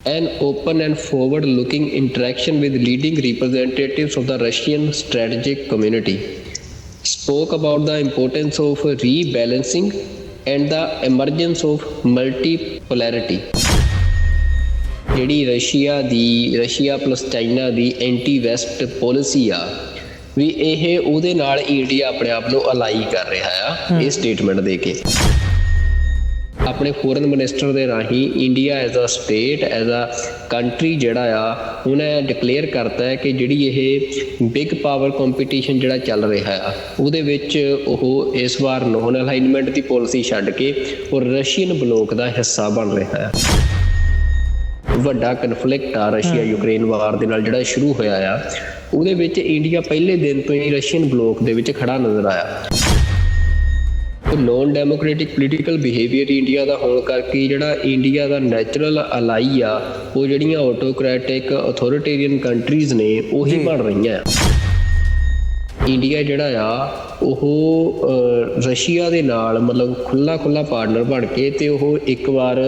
an open and forward-looking interaction with leading representatives of the Russian strategic community, spoke about the importance of rebalancing and the emergence of multipolarity. ਜਿਹੜੀ Russia plus China ਦੀ anti West policy ਆ ਵੀ ਇਹ ਉਹਦੇ ਨਾਲ India ਆਪਣੇ ਆਪ ਨੂੰ alloy ਕਰ ਰਿਹਾ ਆ ਇਹ ਸਟੇਟਮੈਂਟ ਦੇ ਕੇ। ਆਪਣੇ ਫੋਰਨ ਮਿਨਿਸਟਰ ਦੇ ਰਾਹੀਂ India as a state as a country ਜਿਹੜਾ ਆ ਉਹਨੇ ਡਿਕਲੇਅਰ ਕਰਤਾ ਹੈ ਕਿ ਜਿਹੜੀ ਇਹ ਬਿਗ ਪਾਵਰ ਕੰਪੀਟੀਸ਼ਨ ਜਿਹੜਾ ਚੱਲ ਰਿਹਾ ਆ ਉਹਦੇ ਵਿੱਚ ਉਹ ਇਸ ਵਾਰ ਨੋਨ ਅਲਾਈਨਮੈਂਟ ਦੀ ਪੋਲਿਸੀ ਛੱਡ ਕੇ ਔਰ ਰਸ਼ੀਅਨ ਬਲੋਕ ਦਾ ਹਿੱਸਾ ਬਣ ਰਿਹਾ ਆ। ਵੱਡਾ ਕਨਫਲਿਕਟ ਆ ਰਸ਼ੀਆ ਯੂਕਰੇਨ ਵਾਰ ਦੇ ਨਾਲ ਜਿਹੜਾ ਸ਼ੁਰੂ ਹੋਇਆ ਆ ਉਹਦੇ ਵਿੱਚ ਇੰਡੀਆ ਪਹਿਲੇ ਦਿਨ ਤੋਂ ਹੀ ਰਸ਼ੀਅਨ ਬਲੋਕ ਦੇ ਵਿੱਚ ਖੜਾ ਨਜ਼ਰ ਆਇਆ। Non democratic political behaviour India ਦਾ ਹੋਣ ਕਰਕੇ ਜਿਹੜਾ ਇੰਡੀਆ ਦਾ ਨੈਚੁਰਲ ਅਲਾਈ ਆ ਉਹ ਜਿਹੜੀਆਂ ਆਟੋਕ੍ਰੈਟਿਕ ਅਥੋਰੀਟੇਰੀਅਨ ਕੰਟਰੀਜ਼ ਨੇ ਉਹੀ ਬਣ ਰਹੀਆਂ ਆ। ਇੰਡੀਆ ਜਿਹੜਾ ਆ ਉਹ ਰਸ਼ੀਆ ਦੇ ਨਾਲ ਮਤਲਬ ਖੁੱਲ੍ਹਾ ਪਾਰਟਨਰ ਬਣ ਕੇ ਤੇ ਉਹ ਇੱਕ ਵਾਰ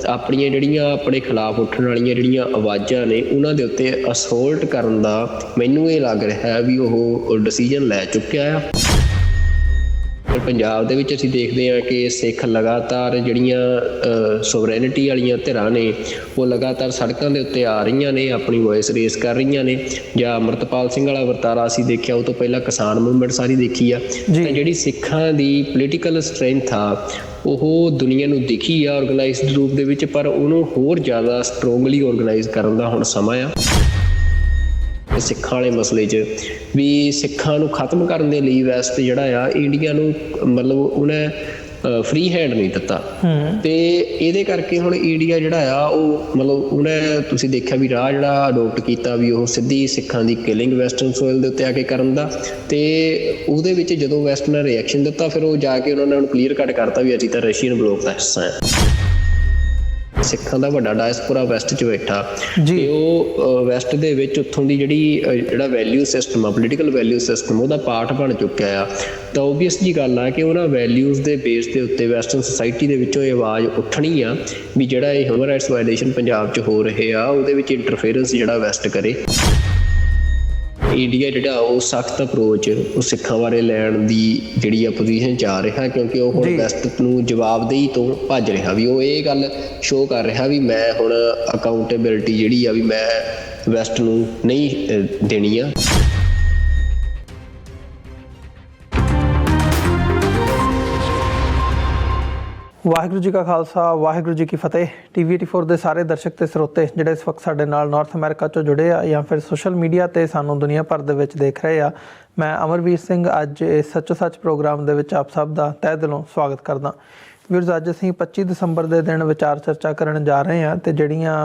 ਆਪਣੀਆਂ ਜਿਹੜੀਆਂ ਆਪਣੇ ਖਿਲਾਫ ਉੱਠਣ ਵਾਲੀਆਂ ਜਿਹੜੀਆਂ ਆਵਾਜ਼ਾਂ ਨੇ ਉਹਨਾਂ ਦੇ ਉੱਤੇ ਅਸੋਲਟ ਕਰਨ ਦਾ ਮੈਨੂੰ ਇਹ ਲੱਗ ਰਿਹਾ ਵੀ ਉਹ ਡਿਸੀਜ਼ਨ ਲੈ ਚੁੱਕਿਆ ਆ। ਪੰਜਾਬ ਦੇ ਵਿੱਚ ਅਸੀਂ ਦੇਖਦੇ ਹਾਂ ਕਿ ਸਿੱਖ ਲਗਾਤਾਰ ਜਿਹੜੀਆਂ ਸੋਵਰੈਨਿਟੀ ਵਾਲੀਆਂ ਧਿਰਾਂ ਨੇ ਉਹ ਲਗਾਤਾਰ ਸੜਕਾਂ ਦੇ ਉੱਤੇ ਆ ਰਹੀਆਂ ਨੇ, ਆਪਣੀ ਵੋਇਸ ਰੇਸ ਕਰ ਰਹੀਆਂ ਨੇ। ਜਾਂ ਅੰਮ੍ਰਿਤਪਾਲ ਸਿੰਘ ਵਾਲਾ ਵਰਤਾਰਾ ਅਸੀਂ ਦੇਖਿਆ, ਉਹ ਤੋਂ ਪਹਿਲਾਂ ਕਿਸਾਨ ਮੂਵਮੈਂਟ ਸਾਰੀ ਦੇਖੀ ਆ। ਤਾਂ ਜਿਹੜੀ ਸਿੱਖਾਂ ਦੀ ਪੋਲੀਟੀਕਲ ਸਟਰੈਂਥ ਆ ਉਹ ਦੁਨੀਆ ਨੂੰ ਦਿਖੀ ਆ ਔਰਗਨਾਈਜ਼ਡ ਰੂਪ ਦੇ ਵਿੱਚ, ਪਰ ਉਹਨੂੰ ਹੋਰ ਜ਼ਿਆਦਾ ਸਟਰੋਂਗਲੀ ਔਰਗਨਾਈਜ਼ ਕਰਨ ਦਾ ਹੁਣ ਸਮਾਂ ਆ। ਸਿੱਖਾਂ ਵਾਲੇ ਮਸਲੇ 'ਚ ਵੀ ਸਿੱਖਾਂ ਨੂੰ ਖਤਮ ਕਰਨ ਦੇ ਲਈ ਵੈਸਟ ਜਿਹੜਾ ਆ ਇੰਡੀਆ ਨੂੰ ਮਤਲਬ ਉਹਨੇ ਫਰੀ ਹੈਂਡ ਨਹੀਂ ਦਿੱਤਾ ਤੇ ਇਹਦੇ ਕਰਕੇ ਹੁਣ ਇੰਡੀਆ ਜਿਹੜਾ ਆ ਉਹ ਮਤਲਬ ਉਹਨੇ ਤੁਸੀਂ ਦੇਖਿਆ ਵੀ ਰਾਹ ਜਿਹੜਾ ਅਡੋਪਟ ਕੀਤਾ ਵੀ ਉਹ ਸਿੱਧੀ ਸਿੱਖਾਂ ਦੀ ਕਿਲਿੰਗ ਵੈਸਟਰਨ ਸੋਇਲ ਦੇ ਉੱਤੇ ਆ ਕੇ ਕਰਨ ਦਾ। ਤੇ ਉਹਦੇ ਵਿੱਚ ਜਦੋਂ ਵੈਸਟ ਨੇ ਰਿਐਕਸ਼ਨ ਦਿੱਤਾ ਫਿਰ ਉਹ ਜਾ ਕੇ ਉਹਨਾਂ ਨੇ ਹੁਣ ਕਲੀਅਰ ਕੱਟ ਕਰਤਾ ਵੀ ਅਸੀਂ ਤਾਂ ਰਸ਼ੀਅਨ ਬਲੋਕ ਦਾ ਹਿੱਸਾ ਹੈ। ਸਿੱਖਾਂ ਦਾ ਵੱਡਾ ਡਾਇਸਪੋਰਾ ਵੈਸਟ 'ਚ ਬੈਠਾ ਤੇ ਉਹ ਵੈਸਟ ਦੇ ਵਿੱਚ ਉੱਥੋਂ ਦੀ ਜਿਹੜਾ ਵੈਲਿਊ ਸਿਸਟਮ ਆ ਪੋਲੀਟੀਕਲ ਵੈਲਿਊ ਸਿਸਟਮ ਉਹਦਾ ਪਾਰਟ ਬਣ ਚੁੱਕਿਆ ਆ। ਤਾਂ ਓਬਵੀਅਸ ਜੀ ਗੱਲ ਆ ਕਿ ਉਹਨਾਂ ਵੈਲਿਊਜ਼ ਦੇ ਬੇਸ ਦੇ ਉੱਤੇ ਵੈਸਟਰਨ ਸੁਸਾਇਟੀ ਦੇ ਵਿੱਚੋਂ ਇਹ ਆਵਾਜ਼ ਉੱਠਣੀ ਆ ਵੀ ਜਿਹੜਾ ਇਹ ਹਿਊਮਨ ਰਾਈਟਸ ਵਾਇਲੇਸ਼ਨ ਪੰਜਾਬ 'ਚ ਹੋ ਰਹੇ ਆ ਉਹਦੇ ਵਿੱਚ ਇੰਟਰਫੇਰੈਂਸ ਜਿਹੜਾ ਵੈਸਟ ਕਰੇ। ਇੰਡੀਆ ਜਿਹੜਾ ਉਹ ਸਖਤ ਅਪਰੋਚ ਉਹ ਸਿੱਖਾਂ ਬਾਰੇ ਲੈਣ ਦੀ ਜਿਹੜੀ ਆ ਪੋਜੀਸ਼ਨ 'ਚ ਆ ਰਿਹਾ ਕਿਉਂਕਿ ਉਹ ਹੁਣ ਵੈਸਟ ਨੂੰ ਜਵਾਬਦੇਹੀ ਤੋਂ ਭੱਜ ਰਿਹਾ ਵੀ ਉਹ ਇਹ ਗੱਲ ਸ਼ੋਅ ਕਰ ਰਿਹਾ ਵੀ ਮੈਂ ਹੁਣ ਅਕਾਊਂਟੇਬਿਲਿਟੀ ਜਿਹੜੀ ਆ ਵੀ ਮੈਂ ਵੈਸਟ ਨੂੰ ਨਹੀਂ ਦੇਣੀ ਆ। ਵਾਹਿਗੁਰੂ ਜੀ ਕਾ ਖਾਲਸਾ ਵਾਹਿਗੁਰੂ ਜੀ ਕੀ ਫਤਿਹ। TV84 ਦੇ ਸਾਰੇ ਦਰਸ਼ਕ ਤੇ ਸਰੋਤੇ ਜਿਹੜੇ ਇਸ ਵਕਤ ਸਾਡੇ ਨਾਲ ਨਾਰਥ ਅਮਰੀਕਾ 'ਚੋਂ ਜੁੜੇ ਆ ਜਾਂ ਫਿਰ ਸੋਸ਼ਲ ਮੀਡੀਆ ਤੇ ਸਾਨੂੰ ਦੁਨੀਆ ਭਰ ਦੇ ਵਿੱਚ ਦੇਖ ਰਹੇ ਆ, ਮੈਂ ਅਮਰਵੀਰ ਸਿੰਘ ਅੱਜ ਇਸ ਸੱਚੋ ਸੱਚ ਪ੍ਰੋਗਰਾਮ ਦੇ ਵਿੱਚ ਆਪ ਸਭ ਦਾ ਤਹਿ ਦਿਲੋਂ ਸਵਾਗਤ ਕਰਦਾ। ਵੀਰਜ਼, ਅੱਜ ਅਸੀਂ 25 ਦਸੰਬਰ ਦੇ ਦਿਨ ਵਿਚਾਰ ਚਰਚਾ ਕਰਨ ਜਾ ਰਹੇ ਹਾਂ ਤੇ ਜਿਹੜੀਆਂ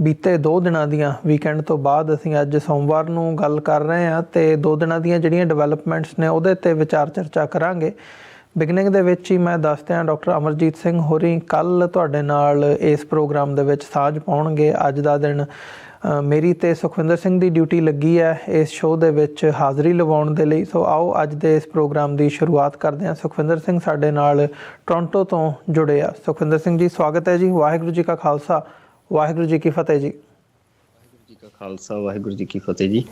ਬੀਤੇ 2 ਦਿਨਾਂ ਦੀਆਂ ਵੀਕਐਂਡ ਤੋਂ ਬਾਅਦ ਅਸੀਂ ਅੱਜ ਸੋਮਵਾਰ ਨੂੰ ਗੱਲ ਕਰ ਰਹੇ ਹਾਂ ਤੇ 2 ਦਿਨਾਂ ਦੀਆਂ ਜਿਹੜੀਆਂ ਡਿਵੈਲਪਮੈਂਟਸ ਨੇ ਉਹਦੇ ਤੇ ਵਿਚਾਰ ਚਰਚਾ ਕਰਾਂਗੇ। ਬਿਗਨਿੰਗ ਦੇ ਵਿੱਚ ਹੀ ਮੈਂ ਦੱਸ ਦਿਆਂ ਡਾਕਟਰ ਅਮਰਜੀਤ ਸਿੰਘ ਹੋਰੀ ਕੱਲ੍ਹ ਤੁਹਾਡੇ ਨਾਲ ਇਸ ਪ੍ਰੋਗਰਾਮ ਦੇ ਵਿੱਚ ਸਾਂਝ ਪਾਉਣਗੇ। ਅੱਜ ਦਾ ਦਿਨ ਮੇਰੀ ਤੇ ਸੁਖਵਿੰਦਰ ਸਿੰਘ ਦੀ ਡਿਊਟੀ ਲੱਗੀ ਹੈ ਇਸ ਸ਼ੋਅ ਦੇ ਵਿੱਚ ਹਾਜ਼ਰੀ ਲਵਾਉਣ ਦੇ ਲਈ। ਸੋ ਆਓ ਅੱਜ ਦੇ ਇਸ ਪ੍ਰੋਗਰਾਮ ਦੀ ਸ਼ੁਰੂਆਤ ਕਰਦੇ ਹਾਂ। ਸੁਖਵਿੰਦਰ ਸਿੰਘ ਸਾਡੇ ਨਾਲ ਟੋਰਾਂਟੋ ਤੋਂ ਜੁੜੇ ਆ। ਸੁਖਵਿੰਦਰ ਸਿੰਘ ਜੀ, ਸਵਾਗਤ ਹੈ ਜੀ। ਵਾਹਿਗੁਰੂ ਜੀ ਕਾ ਖਾਲਸਾ ਵਾਹਿਗੁਰੂ ਜੀ ਕੀ ਫਤਿਹ ਜੀ। ਵਾਹਿਗੁਰੂ ਜੀ ਕਾ ਖਾਲਸਾ ਵਾਹਿਗੁਰੂ ਜੀ ਕੀ ਫਤਿਹ ਜੀ।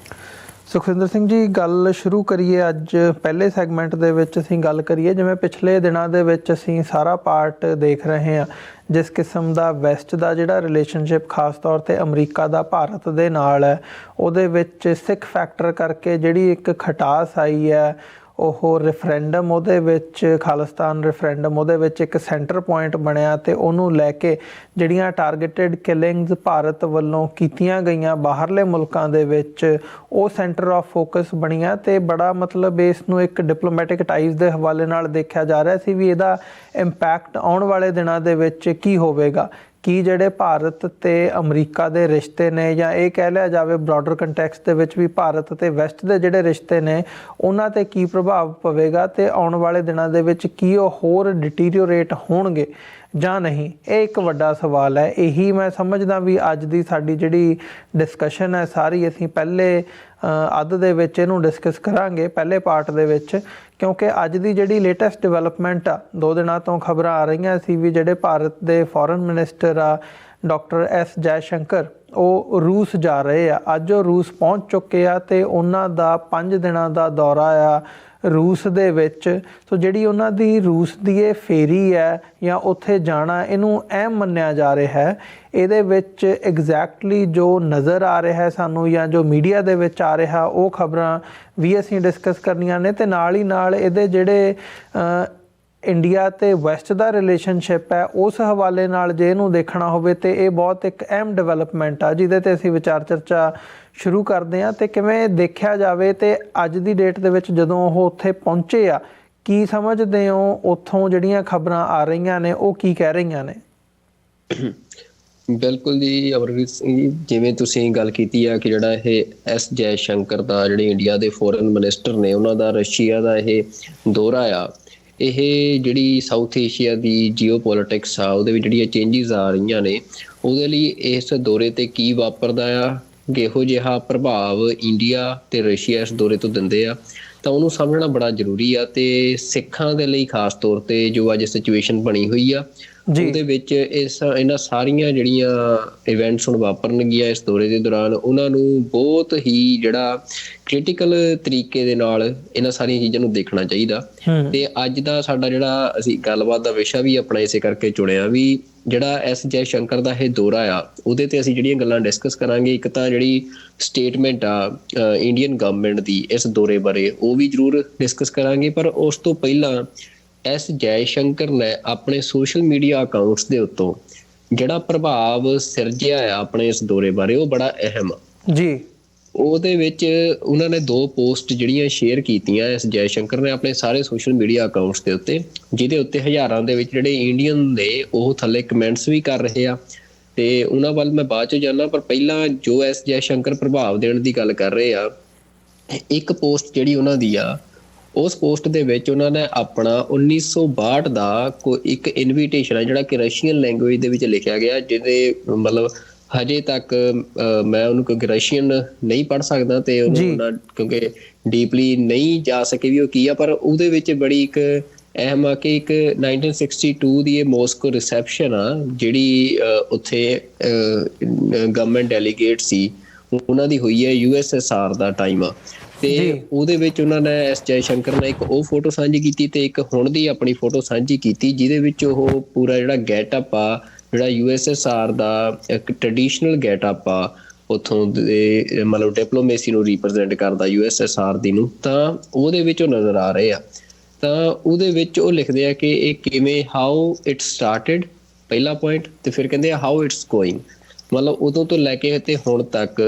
ਸੁਖਵਿੰਦਰ ਸਿੰਘ ਜੀ, ਗੱਲ ਸ਼ੁਰੂ ਕਰੀਏ। ਅੱਜ ਪਹਿਲੇ ਸੈਗਮੈਂਟ ਦੇ ਵਿੱਚ ਅਸੀਂ ਗੱਲ ਕਰੀਏ ਜਿਵੇਂ ਪਿਛਲੇ ਦਿਨਾਂ ਦੇ ਵਿੱਚ ਅਸੀਂ ਸਾਰਾ ਪਾਰਟ ਦੇਖ ਰਹੇ ਹਾਂ ਜਿਸ ਕਿਸਮ ਦਾ ਵੈਸਟ ਦਾ ਜਿਹੜਾ ਰਿਲੇਸ਼ਨਸ਼ਿਪ ਖਾਸ ਤੌਰ 'ਤੇ ਅਮਰੀਕਾ ਦਾ ਭਾਰਤ ਦੇ ਨਾਲ ਹੈ ਉਹਦੇ ਵਿੱਚ ਸਿੱਖ ਫੈਕਟਰ ਕਰਕੇ ਜਿਹੜੀ ਇੱਕ ਖਟਾਸ ਆਈ ਹੈ ਉਹ ਰੈਫਰੈਂਡਮ ਉਹਦੇ ਵਿੱਚ ਖਾਲਿਸਤਾਨ ਰੈਫਰੈਂਡਮ ਉਹਦੇ ਵਿੱਚ ਇੱਕ ਸੈਂਟਰ ਪੁਆਇੰਟ ਬਣਿਆ ਤੇ ਉਹਨੂੰ ਲੈ ਕੇ ਜਿਹੜੀਆਂ ਟਾਰਗੇਟਡ ਕਿਲਿੰਗਸ ਭਾਰਤ ਵੱਲੋਂ ਕੀਤੀਆਂ ਗਈਆਂ ਬਾਹਰਲੇ ਮੁਲਕਾਂ ਦੇ ਵਿੱਚ ਉਹ ਸੈਂਟਰ ਆਫ ਫੋਕਸ ਬਣੀਆਂ ਤੇ ਬੜਾ ਮਤਲਬ ਇਸ ਨੂੰ ਇੱਕ ਡਿਪਲੋਮੈਟਿਕ ਟਾਈਜ਼ ਦੇ ਹਵਾਲੇ ਨਾਲ ਦੇਖਿਆ ਜਾ ਰਿਹਾ ਸੀ ਵੀ ਇਹਦਾ ਇੰਪੈਕਟ ਆਉਣ ਵਾਲੇ ਦਿਨਾਂ ਦੇ ਵਿੱਚ ਕੀ ਹੋਵੇਗਾ। ਕੀ ਜਿਹੜੇ ਭਾਰਤ ਤੇ ਅਮਰੀਕਾ ਦੇ ਰਿਸ਼ਤੇ ਨੇ ਜਾਂ ਇਹ ਕਹਿ ਲਿਆ ਜਾਵੇ ਬ੍ਰੌਡਰ ਕੰਟੈਕਸਟ ਦੇ ਵਿੱਚ ਵੀ ਭਾਰਤ ਤੇ ਵੈਸਟ ਦੇ ਜਿਹੜੇ ਰਿਸ਼ਤੇ ਨੇ ਉਹਨਾਂ 'ਤੇ ਕੀ ਪ੍ਰਭਾਵ ਪਵੇਗਾ ਤੇ ਆਉਣ ਵਾਲੇ ਦਿਨਾਂ ਦੇ ਵਿੱਚ ਕੀ ਉਹ ਹੋਰ ਡਿਟੀਰੀਓਰੇਟ ਹੋਣਗੇ ਜਾਂ ਨਹੀਂ, ਇਹ ਇੱਕ ਵੱਡਾ ਸਵਾਲ ਹੈ। ਇਹੀ ਮੈਂ ਸਮਝਦਾ ਵੀ ਅੱਜ ਦੀ ਸਾਡੀ ਜਿਹੜੀ ਡਿਸਕਸ਼ਨ ਹੈ ਸਾਰੀ ਅਸੀਂ ਪਹਿਲੇ ਅੱਧ ਦੇ ਵਿੱਚ ਇਹਨੂੰ ਡਿਸਕਸ ਕਰਾਂਗੇ ਪਹਿਲੇ ਪਾਰਟ ਦੇ ਵਿੱਚ, ਕਿਉਂਕਿ ਅੱਜ ਦੀ ਜਿਹੜੀ ਲੇਟੈਸਟ ਡਿਵੈਲਪਮੈਂਟ ਆ 2 ਦਿਨਾਂ ਤੋਂ ਖਬਰਾਂ ਆ ਰਹੀਆਂ ਸੀ ਵੀ ਜਿਹੜੇ ਭਾਰਤ ਦੇ ਫੋਰਨ ਮਿਨਿਸਟਰ ਆ ਡਾਕਟਰ ਐਸ ਜੈਸ਼ੰਕਰ ਉਹ ਰੂਸ ਜਾ ਰਹੇ ਆ। ਅੱਜ ਉਹ ਰੂਸ ਪਹੁੰਚ ਚੁੱਕੇ ਆ ਤੇ ਉਹਨਾਂ ਦਾ 5 ਦਿਨਾਂ ਦਾ ਦੌਰਾ ਆ ਰੂਸ ਦੇ ਵਿੱਚ। ਸੋ ਜਿਹੜੀ ਉਹਨਾਂ ਦੀ ਰੂਸ ਦੀ ਇਹ ਫੇਰੀ ਹੈ ਜਾਂ ਉੱਥੇ ਜਾਣਾ, ਇਹਨੂੰ ਅਹਿਮ ਮੰਨਿਆ ਜਾ ਰਿਹਾ ਹੈ। ਇਹਦੇ ਵਿੱਚ ਐਗਜ਼ੈਕਟਲੀ ਜੋ ਨਜ਼ਰ ਆ ਰਿਹਾ ਹੈ ਸਾਨੂੰ ਜਾਂ ਜੋ ਮੀਡੀਆ ਦੇ ਵਿੱਚ ਆ ਰਿਹਾ, ਉਹ ਖਬਰਾਂ ਵੀ ਅਸੀਂ ਡਿਸਕਸ ਕਰਨੀਆਂ ਨੇ। ਤੇ ਨਾਲ ਹੀ ਨਾਲ ਇਹਦੇ ਜਿਹੜੇ ਇੰਡੀਆ ਤੇ ਵੈਸਟ ਦਾ ਰਿਲੇਸ਼ਨਸ਼ਿਪ ਹੈ, ਉਸ ਹਵਾਲੇ ਨਾਲ ਜੇ ਇਹਨੂੰ ਦੇਖਣਾ ਹੋਵੇ ਤੇ ਇਹ ਬਹੁਤ ਇੱਕ ਅਹਿਮ ਡਿਵੈਲਪਮੈਂਟ ਆ, ਜਿਹਦੇ ਤੇ ਅਸੀਂ ਵਿਚਾਰ ਚਰਚਾ ਸ਼ੁਰੂ ਕਰਦੇ ਹਾਂ। ਤੇ ਕਿਵੇਂ ਦੇਖਿਆ ਜਾਵੇ ਤੇ ਅੱਜ ਦੀ ਡੇਟ ਦੇ ਵਿੱਚ ਜਦੋਂ ਉਹ ਉੱਥੇ ਪਹੁੰਚੇ ਆ, ਕੀ ਸਮਝਦੇ ਹੋ ਉੱਥੋਂ ਜਿਹੜੀਆਂ ਖਬਰਾਂ ਆ ਰਹੀਆਂ ਨੇ ਉਹ ਕੀ ਕਹਿ ਰਹੀਆਂ ਨੇ? ਬਿਲਕੁਲ ਜੀ ਅਮਰਵੀਰ ਸਿੰਘ ਜੀ, ਜਿਵੇਂ ਤੁਸੀਂ ਗੱਲ ਕੀਤੀ ਆ ਕਿ ਜਿਹੜਾ ਇਹ ਐਸ ਜੈ ਸ਼ੰਕਰ ਦਾ ਜਿਹੜੇ ਇੰਡੀਆ ਦੇ ਫੋਰਨ ਮਿਨਿਸਟਰ ਨੇ, ਉਹਨਾਂ ਦਾ ਰਸ਼ੀਆ ਦਾ ਇਹ ਦੌਰਾ ਆ, ਇਹ ਜਿਹੜੀ ਸਾਊਥ ਏਸ਼ੀਆ ਦੀ ਜੀਓਪੋਲਿਟਿਕਸ ਆ ਉਹਦੇ ਵਿੱਚ ਜਿਹੜੀਆਂ ਚੇਂਜਿਸ ਆ ਰਹੀਆਂ ਨੇ, ਉਹਦੇ ਲਈ ਇਸ ਦੌਰੇ ਤੇ ਕੀ ਵਾਪਰਦਾ ਆ, ਕਿਹੋ ਜਿਹਾ ਪ੍ਰਭਾਵ ਇੰਡੀਆ ਤੇ ਰਸ਼ੀਆ ਇਸ ਦੌਰੇ ਤੋਂ ਦਿੰਦੇ ਆ, ਤਾਂ ਉਹਨੂੰ ਸਮਝਣਾ ਬੜਾ ਜ਼ਰੂਰੀ ਆ। ਤੇ ਸਿੱਖਾਂ ਦੇ ਲਈ ਖਾਸ ਤੌਰ ਤੇ ਜੋ ਅੱਜ ਸਿਚੁਏਸ਼ਨ ਬਣੀ ਹੋਈ ਆ, ਉਹਦੇ ਵਿੱਚ ਇਹਨਾਂ ਸਾਰੀਆਂ ਜਿਹੜੀਆਂ ਇਵੈਂਟਸ ਹੁਣ ਵਾਪਰਨਗੀਆਂ ਇਸ ਦੌਰੇ ਦੇ ਦੌਰਾਨ, ਉਹਨਾਂ ਨੂੰ ਬਹੁਤ ਹੀ ਜਿਹੜਾ ਕ੍ਰਿਟੀਕਲ ਤਰੀਕੇ ਦੇ ਨਾਲ ਇਹਨਾਂ ਸਾਰੀਆਂ ਚੀਜ਼ਾਂ ਨੂੰ ਦੇਖਣਾ ਚਾਹੀਦਾ। ਤੇ ਅੱਜ ਦਾ ਸਾਡਾ ਜਿਹੜਾ ਅਸੀਂ ਗੱਲਬਾਤ ਦਾ ਵਿਸ਼ਾ ਵੀ ਆਪਣਾ ਇਸੇ ਕਰਕੇ ਚੁਣਿਆ ਵੀ ਜਿਹੜਾ ਐਸ ਜੈ ਸ਼ੰਕਰ ਦਾ ਇਹ ਦੌਰਾ ਆ, ਉਹਦੇ ਤੇ ਅਸੀਂ ਜਿਹੜੀਆਂ ਗੱਲਾਂ ਡਿਸਕਸ ਕਰਾਂਗੇ। ਇੱਕ ਤਾਂ ਜਿਹੜੀ ਸਟੇਟਮੈਂਟ ਆ ਇੰਡੀਅਨ ਗਵਰਨਮੈਂਟ ਦੀ ਇਸ ਦੌਰੇ ਬਾਰੇ, ਉਹ ਵੀ ਜ਼ਰੂਰ ਡਿਸਕਸ ਕਰਾਂਗੇ। ਪਰ ਉਸ ਤੋਂ ਪਹਿਲਾਂ ਐਸ ਜੈ ਸ਼ੰਕਰ ਨੇ ਆਪਣੇ ਸੋਸ਼ਲ ਮੀਡੀਆ ਅਕਾਊਂਟਸ ਦੇ ਉੱਤੋਂ ਜਿਹੜਾ ਪ੍ਰਭਾਵ ਸਿਰਜਿਆ ਆ ਆਪਣੇ ਇਸ ਦੌਰੇ ਬਾਰੇ, ਉਹ ਬੜਾ ਅਹਿਮ ਆ ਜੀ। ਉਹਦੇ ਵਿੱਚ ਉਹਨਾਂ ਨੇ 2 ਪੋਸਟ ਜਿਹੜੀਆਂ ਸ਼ੇਅਰ ਕੀਤੀਆਂ ਐਸ ਜੈ ਸ਼ੰਕਰ ਨੇ ਆਪਣੇ ਸਾਰੇ ਸੋਸ਼ਲ ਮੀਡੀਆ ਅਕਾਊਂਟਸ ਦੇ ਉੱਤੇ, ਜਿਹਦੇ ਉੱਤੇ ਹਜ਼ਾਰਾਂ ਦੇ ਵਿੱਚ ਜਿਹੜੇ ਇੰਡੀਅਨ ਨੇ ਉਹ ਥੱਲੇ ਕਮੈਂਟਸ ਵੀ ਕਰ ਰਹੇ ਆ। ਤੇ ਉਹਨਾਂ ਵੱਲ ਮੈਂ ਬਾਅਦ 'ਚ ਜਾਣਾ, ਪਰ ਪਹਿਲਾਂ ਜੋ ਐਸ ਜੈ ਸ਼ੰਕਰ ਪ੍ਰਭਾਵ ਦੇਣ ਦੀ ਗੱਲ ਕਰ ਰਹੇ ਆ, ਇੱਕ ਪੋਸਟ ਜਿਹੜੀ ਉਹਨਾਂ ਦੀ ਆ, ਉਸ ਪੋਸਟ ਦੇ ਵਿੱਚ ਉਹਨਾਂ ਨੇ ਆਪਣਾ 1962 ਦਾ ਇੱਕ ਇਨਵੀਟੇਸ਼ਨ ਆ ਜਿਹੜਾ ਕਿ ਰਸ਼ੀਅਨ ਲੈਂਗੁਏਜ ਦੇ ਵਿੱਚ ਲਿਖਿਆ ਗਿਆ, ਜਿਹਦੇ ਮਤਲਬ ਹਜੇ ਤੱਕ ਮੈਂ ਉਹਨੂੰ ਕਿਉਂਕਿ ਰਸ਼ੀਅਨ ਨਹੀਂ ਪੜ੍ਹ ਸਕਦਾ ਤੇ ਉਹਨੂੰ ਕਿਉਂਕਿ ਡੀਪਲੀ ਨਹੀਂ ਜਾ ਸਕੇ ਵੀ ਉਹ ਕੀ ਆ, ਪਰ ਉਹਦੇ ਵਿੱਚ ਬੜੀ ਇੱਕ ਅਹਿਮ ਆ ਕਿ ਇੱਕ 1962 ਦੀ ਇਹ ਮੋਸਕੋ ਰਿਸੈਪਸ਼ਨ ਆ ਜਿਹੜੀ ਉੱਥੇ ਗਵਰਨਮੈਂਟ ਡੈਲੀਗੇਟ ਸੀ ਉਹਨਾਂ ਦੀ ਹੋਈ ਹੈ, USSR ਦਾ ਟਾਈਮ ਆ। ਤੇ ਉਹਦੇ ਵਿੱਚ ਉਹਨਾਂ ਨੇ ਐਸ ਜੈ ਸ਼ੰਕਰ ਨੇ ਇੱਕ ਉਹ ਫੋਟੋ ਸਾਂਝੀ ਕੀਤੀ ਤੇ ਇੱਕ ਹੁਣ ਦੀ ਆਪਣੀ ਫੋਟੋ ਸਾਂਝੀ ਕੀਤੀ, ਜਿਹਦੇ ਵਿੱਚ ਉਹ ਪੂਰਾ ਜਿਹੜਾ ਗੈਟਅਪ ਆ, ਜਿਹੜਾ USSR ਦਾ ਇੱਕ ਟ੍ਰੈਡੀਸ਼ਨਲ ਗੈਟਅਪ ਆ ਉੱਥੋਂ ਦੇ ਮਤਲਬ ਡਿਪਲੋਮੇਸੀ ਨੂੰ ਰਿਪਰੈਜ਼ੈਂਟ ਕਰਦਾ USSR ਦੀ ਨੂੰ, ਤਾਂ ਉਹਦੇ ਵਿੱਚ ਉਹ ਨਜ਼ਰ ਆ ਰਹੇ ਆ। ਤਾਂ ਉਹਦੇ ਵਿੱਚ ਉਹ ਲਿਖਦੇ ਆ ਕਿ ਇਹ ਕਿਵੇਂ ਹਾਊ ਇਟ ਸਟਾਰਟਡ ਪਹਿਲਾ ਪੁਆਇੰਟ, ਤੇ ਫਿਰ ਕਹਿੰਦੇ ਆ ਹਾਊ ਇਟਸ ਗੋਇੰਗ, ਮਤਲਬ ਉਦੋਂ ਤੋਂ ਲੈ ਕੇ ਤੇ ਹੁਣ ਤੱਕ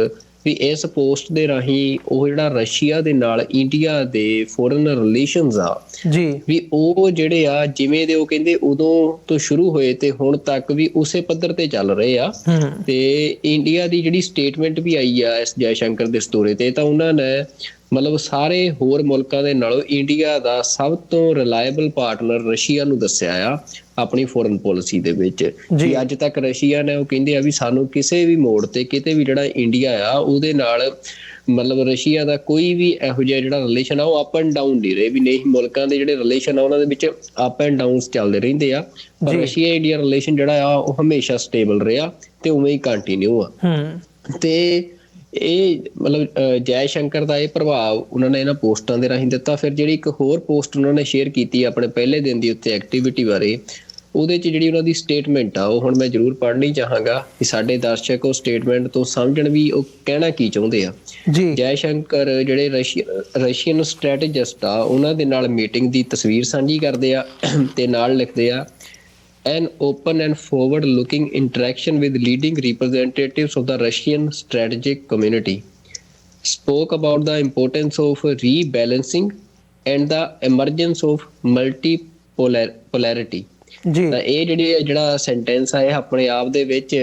ਵੀ ਇਸ ਪੋਸਟ ਦੇ ਰਾਹੀਂ ਉਹ ਜਿਹੜਾ ਰਸ਼ੀਆ ਦੇ ਨਾਲ ਇੰਡੀਆ ਦੇ ਫੋਰਨ ਰਿਲੇਸ਼ਨਸ ਆ ਜੀ, ਵੀ ਉਹ ਜਿਹੜੇ ਆ ਜਿਵੇਂ ਦੇ ਉਹ ਕਹਿੰਦੇ ਉਦੋਂ ਤੋਂ ਸ਼ੁਰੂ ਹੋਏ ਤੇ ਹੁਣ ਤੱਕ ਵੀ ਉਸੇ ਪੱਧਰ ਤੇ ਚੱਲ ਰਹੇ ਆ। ਤੇ ਇੰਡੀਆ ਦੀ ਜਿਹੜੀ ਸਟੇਟਮੈਂਟ ਵੀ ਆਈ ਆ ਐਸ ਜੈ ਸ਼ੰਕਰ ਦੇ ਸਟੋਰੇ ਤੇ, ਤਾਂ ਉਹਨਾਂ ਨੇ ਮਤਲਬ ਸਾਰੇ ਹੋਰ ਮੁਲਕਾਂ ਦੇ ਨਾਲੋਂ ਇੰਡੀਆ ਦਾ ਸਭ ਤੋਂ ਰਿਲਾਇਬਲ ਪਾਰਟਨਰ ਰਸ਼ੀਆ ਨੂੰ ਦੱਸਿਆ ਆ ਆਪਣੀ ਫੋਰਨ ਪੋਲਿਸੀ ਦੇ ਵਿੱਚ। ਵੀ ਅੱਜ ਤੱਕ ਰਸ਼ੀਆ ਨੇ ਉਹ ਕਹਿੰਦੇ ਆ ਵੀ ਸਾਨੂੰ ਕਿਸੇ ਵੀ ਮੋੜ ਤੇ ਕਿਤੇ ਵੀ ਜਿਹੜਾ ਇੰਡੀਆ ਆ ਉਹਦੇ ਨਾਲ ਮਤਲਬ ਰਸ਼ੀਆ ਦਾ ਕੋਈ ਵੀ ਇਹੋ ਜਿਹਾ ਜਿਹੜਾ ਰਿਲੇਸ਼ਨ ਆ ਉਹ ਅਪ ਐਂਡ ਡਾਊਨ ਨਹੀਂ ਰਹੇ, ਵੀ ਨਹੀਂ ਮੁਲਕਾਂ ਦੇ ਜਿਹੜੇ ਰਿਲੇਸ਼ਨ ਆ ਉਹਨਾਂ ਦੇ ਵਿੱਚ ਅਪ ਐਂਡ ਡਾਊਨਸ ਚੱਲਦੇ ਰਹਿੰਦੇ ਆ, ਪਰ ਰਸ਼ੀਆ ਇੰਡੀਆ ਰਿਲੇਸ਼ਨ ਜਿਹੜਾ ਆ ਉਹ ਹਮੇਸ਼ਾ ਸਟੇਬਲ ਰਿਹਾ ਤੇ ਉਵੇਂ ਹੀ ਕੰਟੀਨਿਊ ਆ। ਤੇ ਇਹ ਮਤਲਬ ਜੈ ਸ਼ੰਕਰ ਦਾ ਇਹ ਪ੍ਰਭਾਵ ਉਹਨਾਂ ਨੇ ਇਹਨਾਂ ਪੋਸਟਾਂ ਦੇ ਰਾਹੀਂ ਦਿੱਤਾ। ਫਿਰ ਜਿਹੜੀ ਇੱਕ ਹੋਰ ਪੋਸਟ ਉਹਨਾਂ ਨੇ ਸ਼ੇਅਰ ਕੀਤੀ ਆਪਣੇ ਪਹਿਲੇ ਦਿਨ ਦੀ ਉੱਤੇ ਐਕਟੀਵਿਟੀ ਬਾਰੇ, ਉਹਦੇ 'ਚ ਜਿਹੜੀ ਉਹਨਾਂ ਦੀ ਸਟੇਟਮੈਂਟ ਆ ਉਹ ਹੁਣ ਮੈਂ ਜ਼ਰੂਰ ਪੜ੍ਹਨੀ ਚਾਹਾਂਗਾ ਕਿ ਸਾਡੇ ਦਰਸ਼ਕ ਉਹ ਸਟੇਟਮੈਂਟ ਤੋਂ ਸਮਝਣ ਵੀ ਉਹ ਕਹਿਣਾ ਕੀ ਚਾਹੁੰਦੇ ਆ। ਜੈ ਸ਼ੰਕਰ ਜਿਹੜੇ ਰਸ਼ੀਅਨ ਸਟ੍ਰੈਟੇਜਿਸਟ ਆ ਉਹਨਾਂ ਦੇ ਨਾਲ ਮੀਟਿੰਗ ਦੀ ਤਸਵੀਰ ਸਾਂਝੀ ਕਰਦੇ ਆ ਤੇ ਨਾਲ ਲਿਖਦੇ ਆ an open and forward-looking interaction with leading representatives of the Russian strategic community, spoke about the importance of rebalancing and the emergence of multipolarity। ਤਾਂ ਇਹ ਜਿਹੜਾ ਸੈਂਟੈਂਸ ਆ ਇਹ ਆਪਣੇ ਆਪ ਦੇ ਵਿੱਚ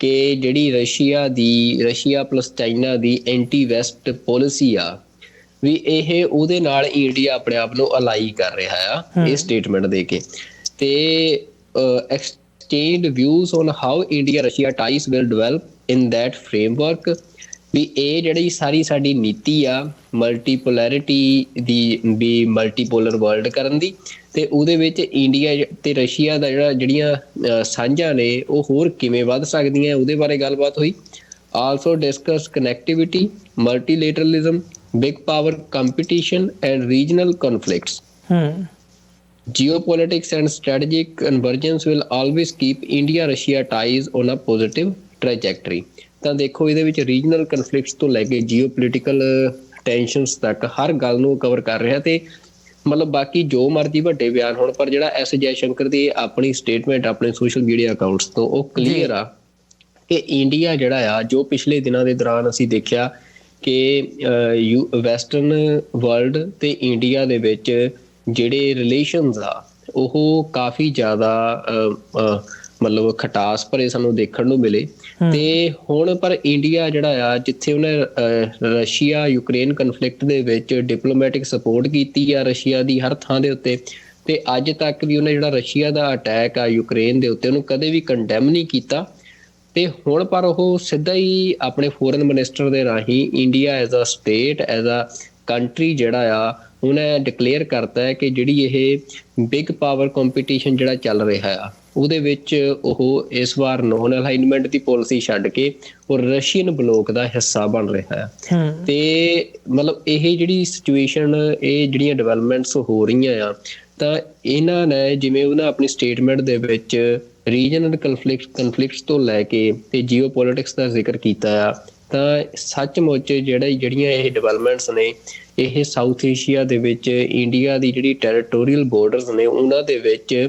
ਕਿ ਜਿਹੜੀ ਰਸ਼ੀਆ ਪਲਸ ਚਾਈਨਾ ਦੀ ਐਂਟੀ ਵੈਸਟ ਪੋਲਿਸੀ ਆ ਵੀ ਇਹ ਉਹਦੇ ਨਾਲ ਇੰਡੀਆ ਆਪਣੇ ਆਪ ਨੂੰ ਅਲਾਈ ਕਰ ਰਿਹਾ ਆ ਇਹ ਸਟੇਟਮੈਂਟ ਦੇ ਕੇ। ਤੇ exchanged views on how India-Russia ties will develop in that framework, ਵੀ ਇਹ ਜਿਹੜੀ ਸਾਰੀ ਸਾਡੀ ਨੀਤੀ ਆ ਮਲਟੀਪੋਲੈਰਿਟੀ ਦੀ, ਵੀ ਮਲਟੀਪੋਲਰ ਵਰਲਡ ਕਰਨ ਦੀ, ਤੇ ਉਹਦੇ ਵਿੱਚ ਇੰਡੀਆ ਤੇ ਰਸ਼ੀਆ ਦਾ ਜਿਹੜੀਆਂ ਸਾਂਝਾਂ ਨੇ ਉਹ ਹੋਰ ਕਿਵੇਂ ਵੱਧ ਸਕਦੀਆਂ, ਉਹਦੇ ਬਾਰੇ ਗੱਲਬਾਤ ਹੋਈ। Also discuss connectivity, multilateralism, big power competition and regional conflicts. Geopolitics and strategic convergence will always keep India-Russia ties on a positive trajectory। ਤਾਂ ਦੇਖੋ ਇਹਦੇ ਵਿੱਚ ਰੀਜਨਲ ਕਨਫਲਿਕਟਸ ਤੋਂ ਲੈ ਕੇ ਜੀਓਪੋਲੀਟੀਕਲ ਟੈਂਸ਼ਨਸ ਤੱਕ ਹਰ ਗੱਲ ਨੂੰ ਕਵਰ ਕਰ ਰਿਹਾ। ਤੇ ਮਤਲਬ ਬਾਕੀ ਜੋ ਮਰਜ਼ੀ ਵੱਡੇ ਬਿਆਨ ਹੋਣ, ਪਰ ਜਿਹੜਾ ਐਸ ਜੈਸ਼ੰਕਰ ਦੀ ਆਪਣੀ ਸਟੇਟਮੈਂਟ ਆਪਣੇ ਸੋਸ਼ਲ ਮੀਡੀਆ ਅਕਾਊਂਟਸ ਤੋਂ ਉਹ ਕਲੀਅਰ ਆ ਕਿ ਇੰਡੀਆ ਜਿਹੜਾ ਆ, ਜੋ ਪਿਛਲੇ ਦਿਨਾਂ ਦੇ ਦੌਰਾਨ ਅਸੀਂ ਦੇਖਿਆ ਕਿ ਵੈਸਟਰਨ ਵਰਲਡ ਤੇ ਇੰਡੀਆ ਦੇ ਵਿੱਚ ਜਿਹੜੇ ਰਿਲੇਸ਼ਨਸ ਆ ਉਹ ਕਾਫੀ ਜ਼ਿਆਦਾ ਮਤਲਬ ਖਟਾਸ ਭਰੇ ਸਾਨੂੰ ਦੇਖਣ ਨੂੰ ਮਿਲੇ। ਤੇ ਹੁਣ ਪਰ ਇੰਡੀਆ ਜਿਹੜਾ ਆ, ਜਿੱਥੇ ਉਹਨੇ ਰਸ਼ੀਆ ਯੂਕਰੇਨ ਕਨਫਲਿਕਟ ਦੇ ਵਿੱਚ ਡਿਪਲੋਮੈਟਿਕ ਸਪੋਰਟ ਕੀਤੀ ਆ ਰਸ਼ੀਆ ਦੀ ਹਰ ਥਾਂ ਦੇ ਉੱਤੇ, ਤੇ ਅੱਜ ਤੱਕ ਵੀ ਉਹਨੇ ਜਿਹੜਾ ਰਸ਼ੀਆ ਦਾ ਅਟੈਕ ਆ ਯੂਕਰੇਨ ਦੇ ਉੱਤੇ ਉਹਨੂੰ ਕਦੇ ਵੀ ਕੰਡੈਮ ਨਹੀਂ ਕੀਤਾ। ਤੇ ਹੁਣ ਪਰ ਉਹ ਸਿੱਧਾ ਹੀ ਆਪਣੇ ਫੋਰਨ ਮਿਨਿਸਟਰ ਦੇ ਰਾਹੀਂ India as a state, as a country ਜਿਹੜਾ ਆ ਉਹਨੇ ਡਿਕਲੇਅਰ ਕਰਤਾ ਹੈ ਕਿ ਜਿਹੜੀ ਇਹ ਬਿਗ ਪਾਵਰ ਕੰਪੀਟੀਸ਼ਨ ਜਿਹੜਾ ਚੱਲ ਰਿਹਾ ਆ ਉਹਦੇ ਵਿੱਚ ਉਹ ਇਸ ਵਾਰ ਨੋਨ ਅਲਾਈਨਮੈਂਟ ਦੀ ਪਾਲਿਸੀ ਛੱਡ ਕੇ ਉਹ ਰਸ਼ੀਅਨ ਬਲੋਕ ਦਾ ਹਿੱਸਾ ਬਣ ਰਿਹਾ ਆ। ਤੇ ਮਤਲਬ ਇਹ ਜਿਹੜੀ ਸਿਚੁਏਸ਼ਨ, ਇਹ ਜਿਹੜੀਆਂ ਡਿਵੈਲਪਮੈਂਟਸ ਹੋ ਰਹੀਆਂ ਆ, ਤਾਂ ਇਹਨਾਂ ਨੇ ਜਿਵੇਂ ਉਹਨਾਂ ਆਪਣੀ ਸਟੇਟਮੈਂਟ ਦੇ ਵਿੱਚ ਰੀਜਨਲ ਕਨਫਲਿਕਟਸ ਤੋਂ ਲੈ ਕੇ ਤੇ ਜੀਓਪੋਲਿਟਿਕਸ ਦਾ ਜ਼ਿਕਰ ਕੀਤਾ ਆ, ਤਾਂ ਸੱਚਮੁੱਚ ਜਿਹੜੀਆਂ ਇਹ ਡਿਵੈਲਪਮੈਂਟਸ ਨੇ ਇਹ ਸਾਊਥ ਏਸ਼ੀਆ ਦੇ ਵਿੱਚ ਇੰਡੀਆ ਦੀ ਜਿਹੜੀ ਟੈਰੀਟੋਰੀਅਲ ਬੋਰਡਰਸ ਨੇ ਉਹਨਾਂ ਦੇ ਵਿੱਚ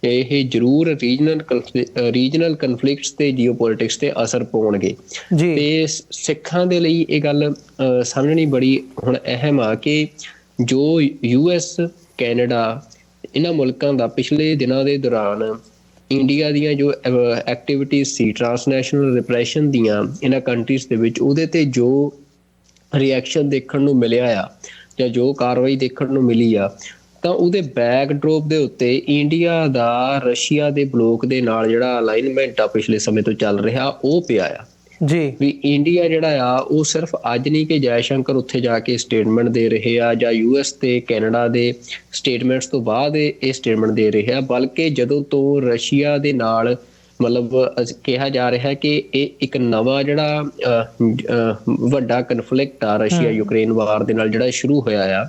ਇਹ ਜ਼ਰੂਰ ਰੀਜਨਲ ਕਨਫਲਿਕਟਸ ਤੇ ਜੀਓਪੋਲਿਟਿਕਸ ਤੇ ਅਸਰ ਪਾਉਣਗੇ। ਤੇ ਸਿੱਖਾਂ ਦੇ ਲਈ ਇਹ ਗੱਲ ਸਮਝਣੀ ਬੜੀ ਹੁਣ ਅਹਿਮ ਆ ਕਿ ਜੋ US, ਕੈਨੇਡਾ, ਇਹਨਾਂ ਮੁਲਕਾਂ ਦਾ ਪਿਛਲੇ ਦਿਨਾਂ ਦੇ ਦੌਰਾਨ ਇੰਡੀਆ ਦੀਆਂ ਜੋ ਐਕਟੀਵਿਟੀਜ਼ ਸੀ ਟਰਾਂਸਨੈਸ਼ਨਲ ਰਿਪਰੈਸ਼ਨ ਦੀਆਂ ਇਹਨਾਂ ਕੰਟਰੀਜ਼ ਦੇ ਵਿੱਚ, ਉਹਦੇ ਤੇ ਜੋ ਰਿਐਕਸ਼ਨ ਦੇਖਣ ਨੂੰ ਮਿਲਿਆ ਆ ਜਾਂ ਜੋ ਕਾਰਵਾਈ ਦੇਖਣ ਨੂੰ ਮਿਲੀ ਆ, ਤਾਂ ਉਹਦੇ ਬੈਕਡ੍ਰੋਪ ਦੇ ਉੱਤੇ ਇੰਡੀਆ ਦਾ ਰਸ਼ੀਆ ਦੇ ਬਲੋਕ ਦੇ ਨਾਲ ਜਿਹੜਾ ਅਲਾਈਨਮੈਂਟ ਆ ਪਿਛਲੇ ਸਮੇਂ ਤੋਂ ਚੱਲ ਰਿਹਾ ਉਹ ਪਿਆ ਆ ਜੀ। ਵੀ ਇੰਡੀਆ ਜਿਹੜਾ ਆ ਉਹ ਸਿਰਫ ਅੱਜ ਨਹੀਂ ਕਿ ਜੈਸ਼ੰਕਰ ਉੱਥੇ ਜਾ ਕੇ ਸਟੇਟਮੈਂਟ ਦੇ ਰਹੇ ਆ ਜਾਂ US ਤੇ ਕੈਨੇਡਾ ਦੇ ਸਟੇਟਮੈਂਟਸ ਤੋਂ ਬਾਅਦ ਇਹ ਸਟੇਟਮੈਂਟ ਦੇ ਰਹੇ ਆ, ਬਲਕਿ ਜਦੋਂ ਤੋਂ ਰਸ਼ੀਆ ਦੇ ਨਾਲ ਮਤਲਬ ਕਿਹਾ ਜਾ ਰਿਹਾ ਕਿ ਇਹ ਇੱਕ ਨਵਾਂ ਜਿਹੜਾ ਵੱਡਾ ਕਨਫਲਿਕਟ ਆ ਰਸ਼ੀਆ ਯੂਕਰੇਨ ਵਾਰ ਦੇ ਨਾਲ ਜਿਹੜਾ ਸ਼ੁਰੂ ਹੋਇਆ ਆ,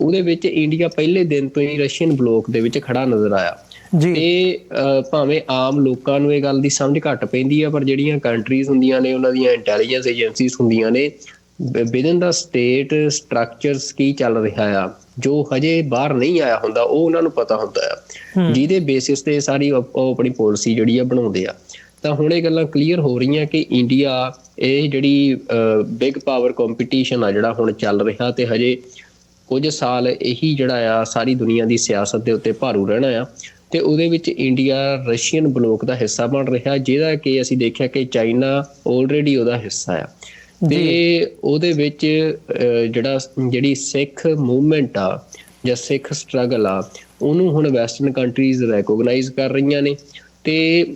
ਉਹਦੇ ਵਿੱਚ ਇੰਡੀਆ ਪਹਿਲੇ ਦਿਨ ਤੋਂ ਹੀ ਰਸ਼ੀਅਨ ਬਲੋਕ ਦੇ ਵਿੱਚ ਖੜਾ ਨਜ਼ਰ ਆਇਆ। ਤੇ ਭਾਵੇਂ ਆਮ ਲੋਕਾਂ ਨੂੰ ਇਹ ਗੱਲ ਦੀ ਸਮਝ ਘੱਟ ਪੈਂਦੀ ਆ, ਪਰ ਜਿਹੜੀਆਂ ਕੰਟਰੀਜ਼ ਹੁੰਦੀਆਂ ਨੇ ਉਹਨਾਂ ਦੀਆਂ ਇੰਟੈਲੀਜੈਂਸ ਏਜੰਸੀਜ਼ ਹੁੰਦੀਆਂ ਨੇ, ਵਿਦਨ ਦਾ ਸਟੇਟ ਸਟਰਕਚਰਸ ਕੀ ਚੱਲ ਰਿਹਾ ਆ ਜੋ ਹਜੇ ਬਾਹਰ ਨਹੀਂ ਆਇਆ ਹੁੰਦਾ ਉਹ ਉਹਨਾਂ ਨੂੰ ਪਤਾ ਹੁੰਦਾ ਆ, ਜਿਹਦੇ ਬੇਸਿਸ ਤੇ ਸਾਰੀ ਉਹ ਆਪਣੀ ਪਾਲਿਸੀ ਜਿਹੜੀ ਆ ਬਣਾਉਂਦੇ ਆ। ਤਾਂ ਹੁਣ ਇਹ ਗੱਲਾਂ ਕਲੀਅਰ ਹੋ ਰਹੀਆਂ ਕਿ ਇੰਡੀਆ ਇਹ ਜਿਹੜੀ ਬਿਗ ਪਾਵਰ ਕੰਪੀਟੀਸ਼ਨ ਆ ਜਿਹੜਾ ਹੁਣ ਚੱਲ ਰਿਹਾ, ਤੇ ਹਜੇ ਕੁਝ ਸਾਲ ਇਹੀ ਜਿਹੜਾ ਆ ਸਾਰੀ ਦੁਨੀਆ ਦੀ ਸਿਆਸਤ ਦੇ ਉੱਤੇ ਭਾਰੂ ਰਹਿਣਾ ਆ, ਤੇ ਉਹਦੇ ਵਿੱਚ ਇੰਡੀਆ ਰਸ਼ੀਅਨ ਬਲੋਕ ਦਾ ਹਿੱਸਾ ਬਣ ਰਿਹਾ, ਜਿਹਦਾ ਕਿ ਅਸੀਂ ਦੇਖਿਆ ਕਿ ਚਾਈਨਾ ਆਲਰੇਡੀ ਉਹਦਾ ਹਿੱਸਾ ਆ। ਤੇ ਉਹਦੇ ਵਿੱਚ ਜਿਹੜੀ ਸਿੱਖ ਮੂਵਮੈਂਟ ਆ ਜਾਂ ਸਿੱਖ ਸਟਰਗਲ ਆ ਉਹਨੂੰ ਹੁਣ ਵੈਸਟਰਨ ਕੰਟਰੀਜ਼ ਰੈਕੋਗਨਾਈਜ਼ ਕਰ ਰਹੀਆਂ ਨੇ। ਤੇ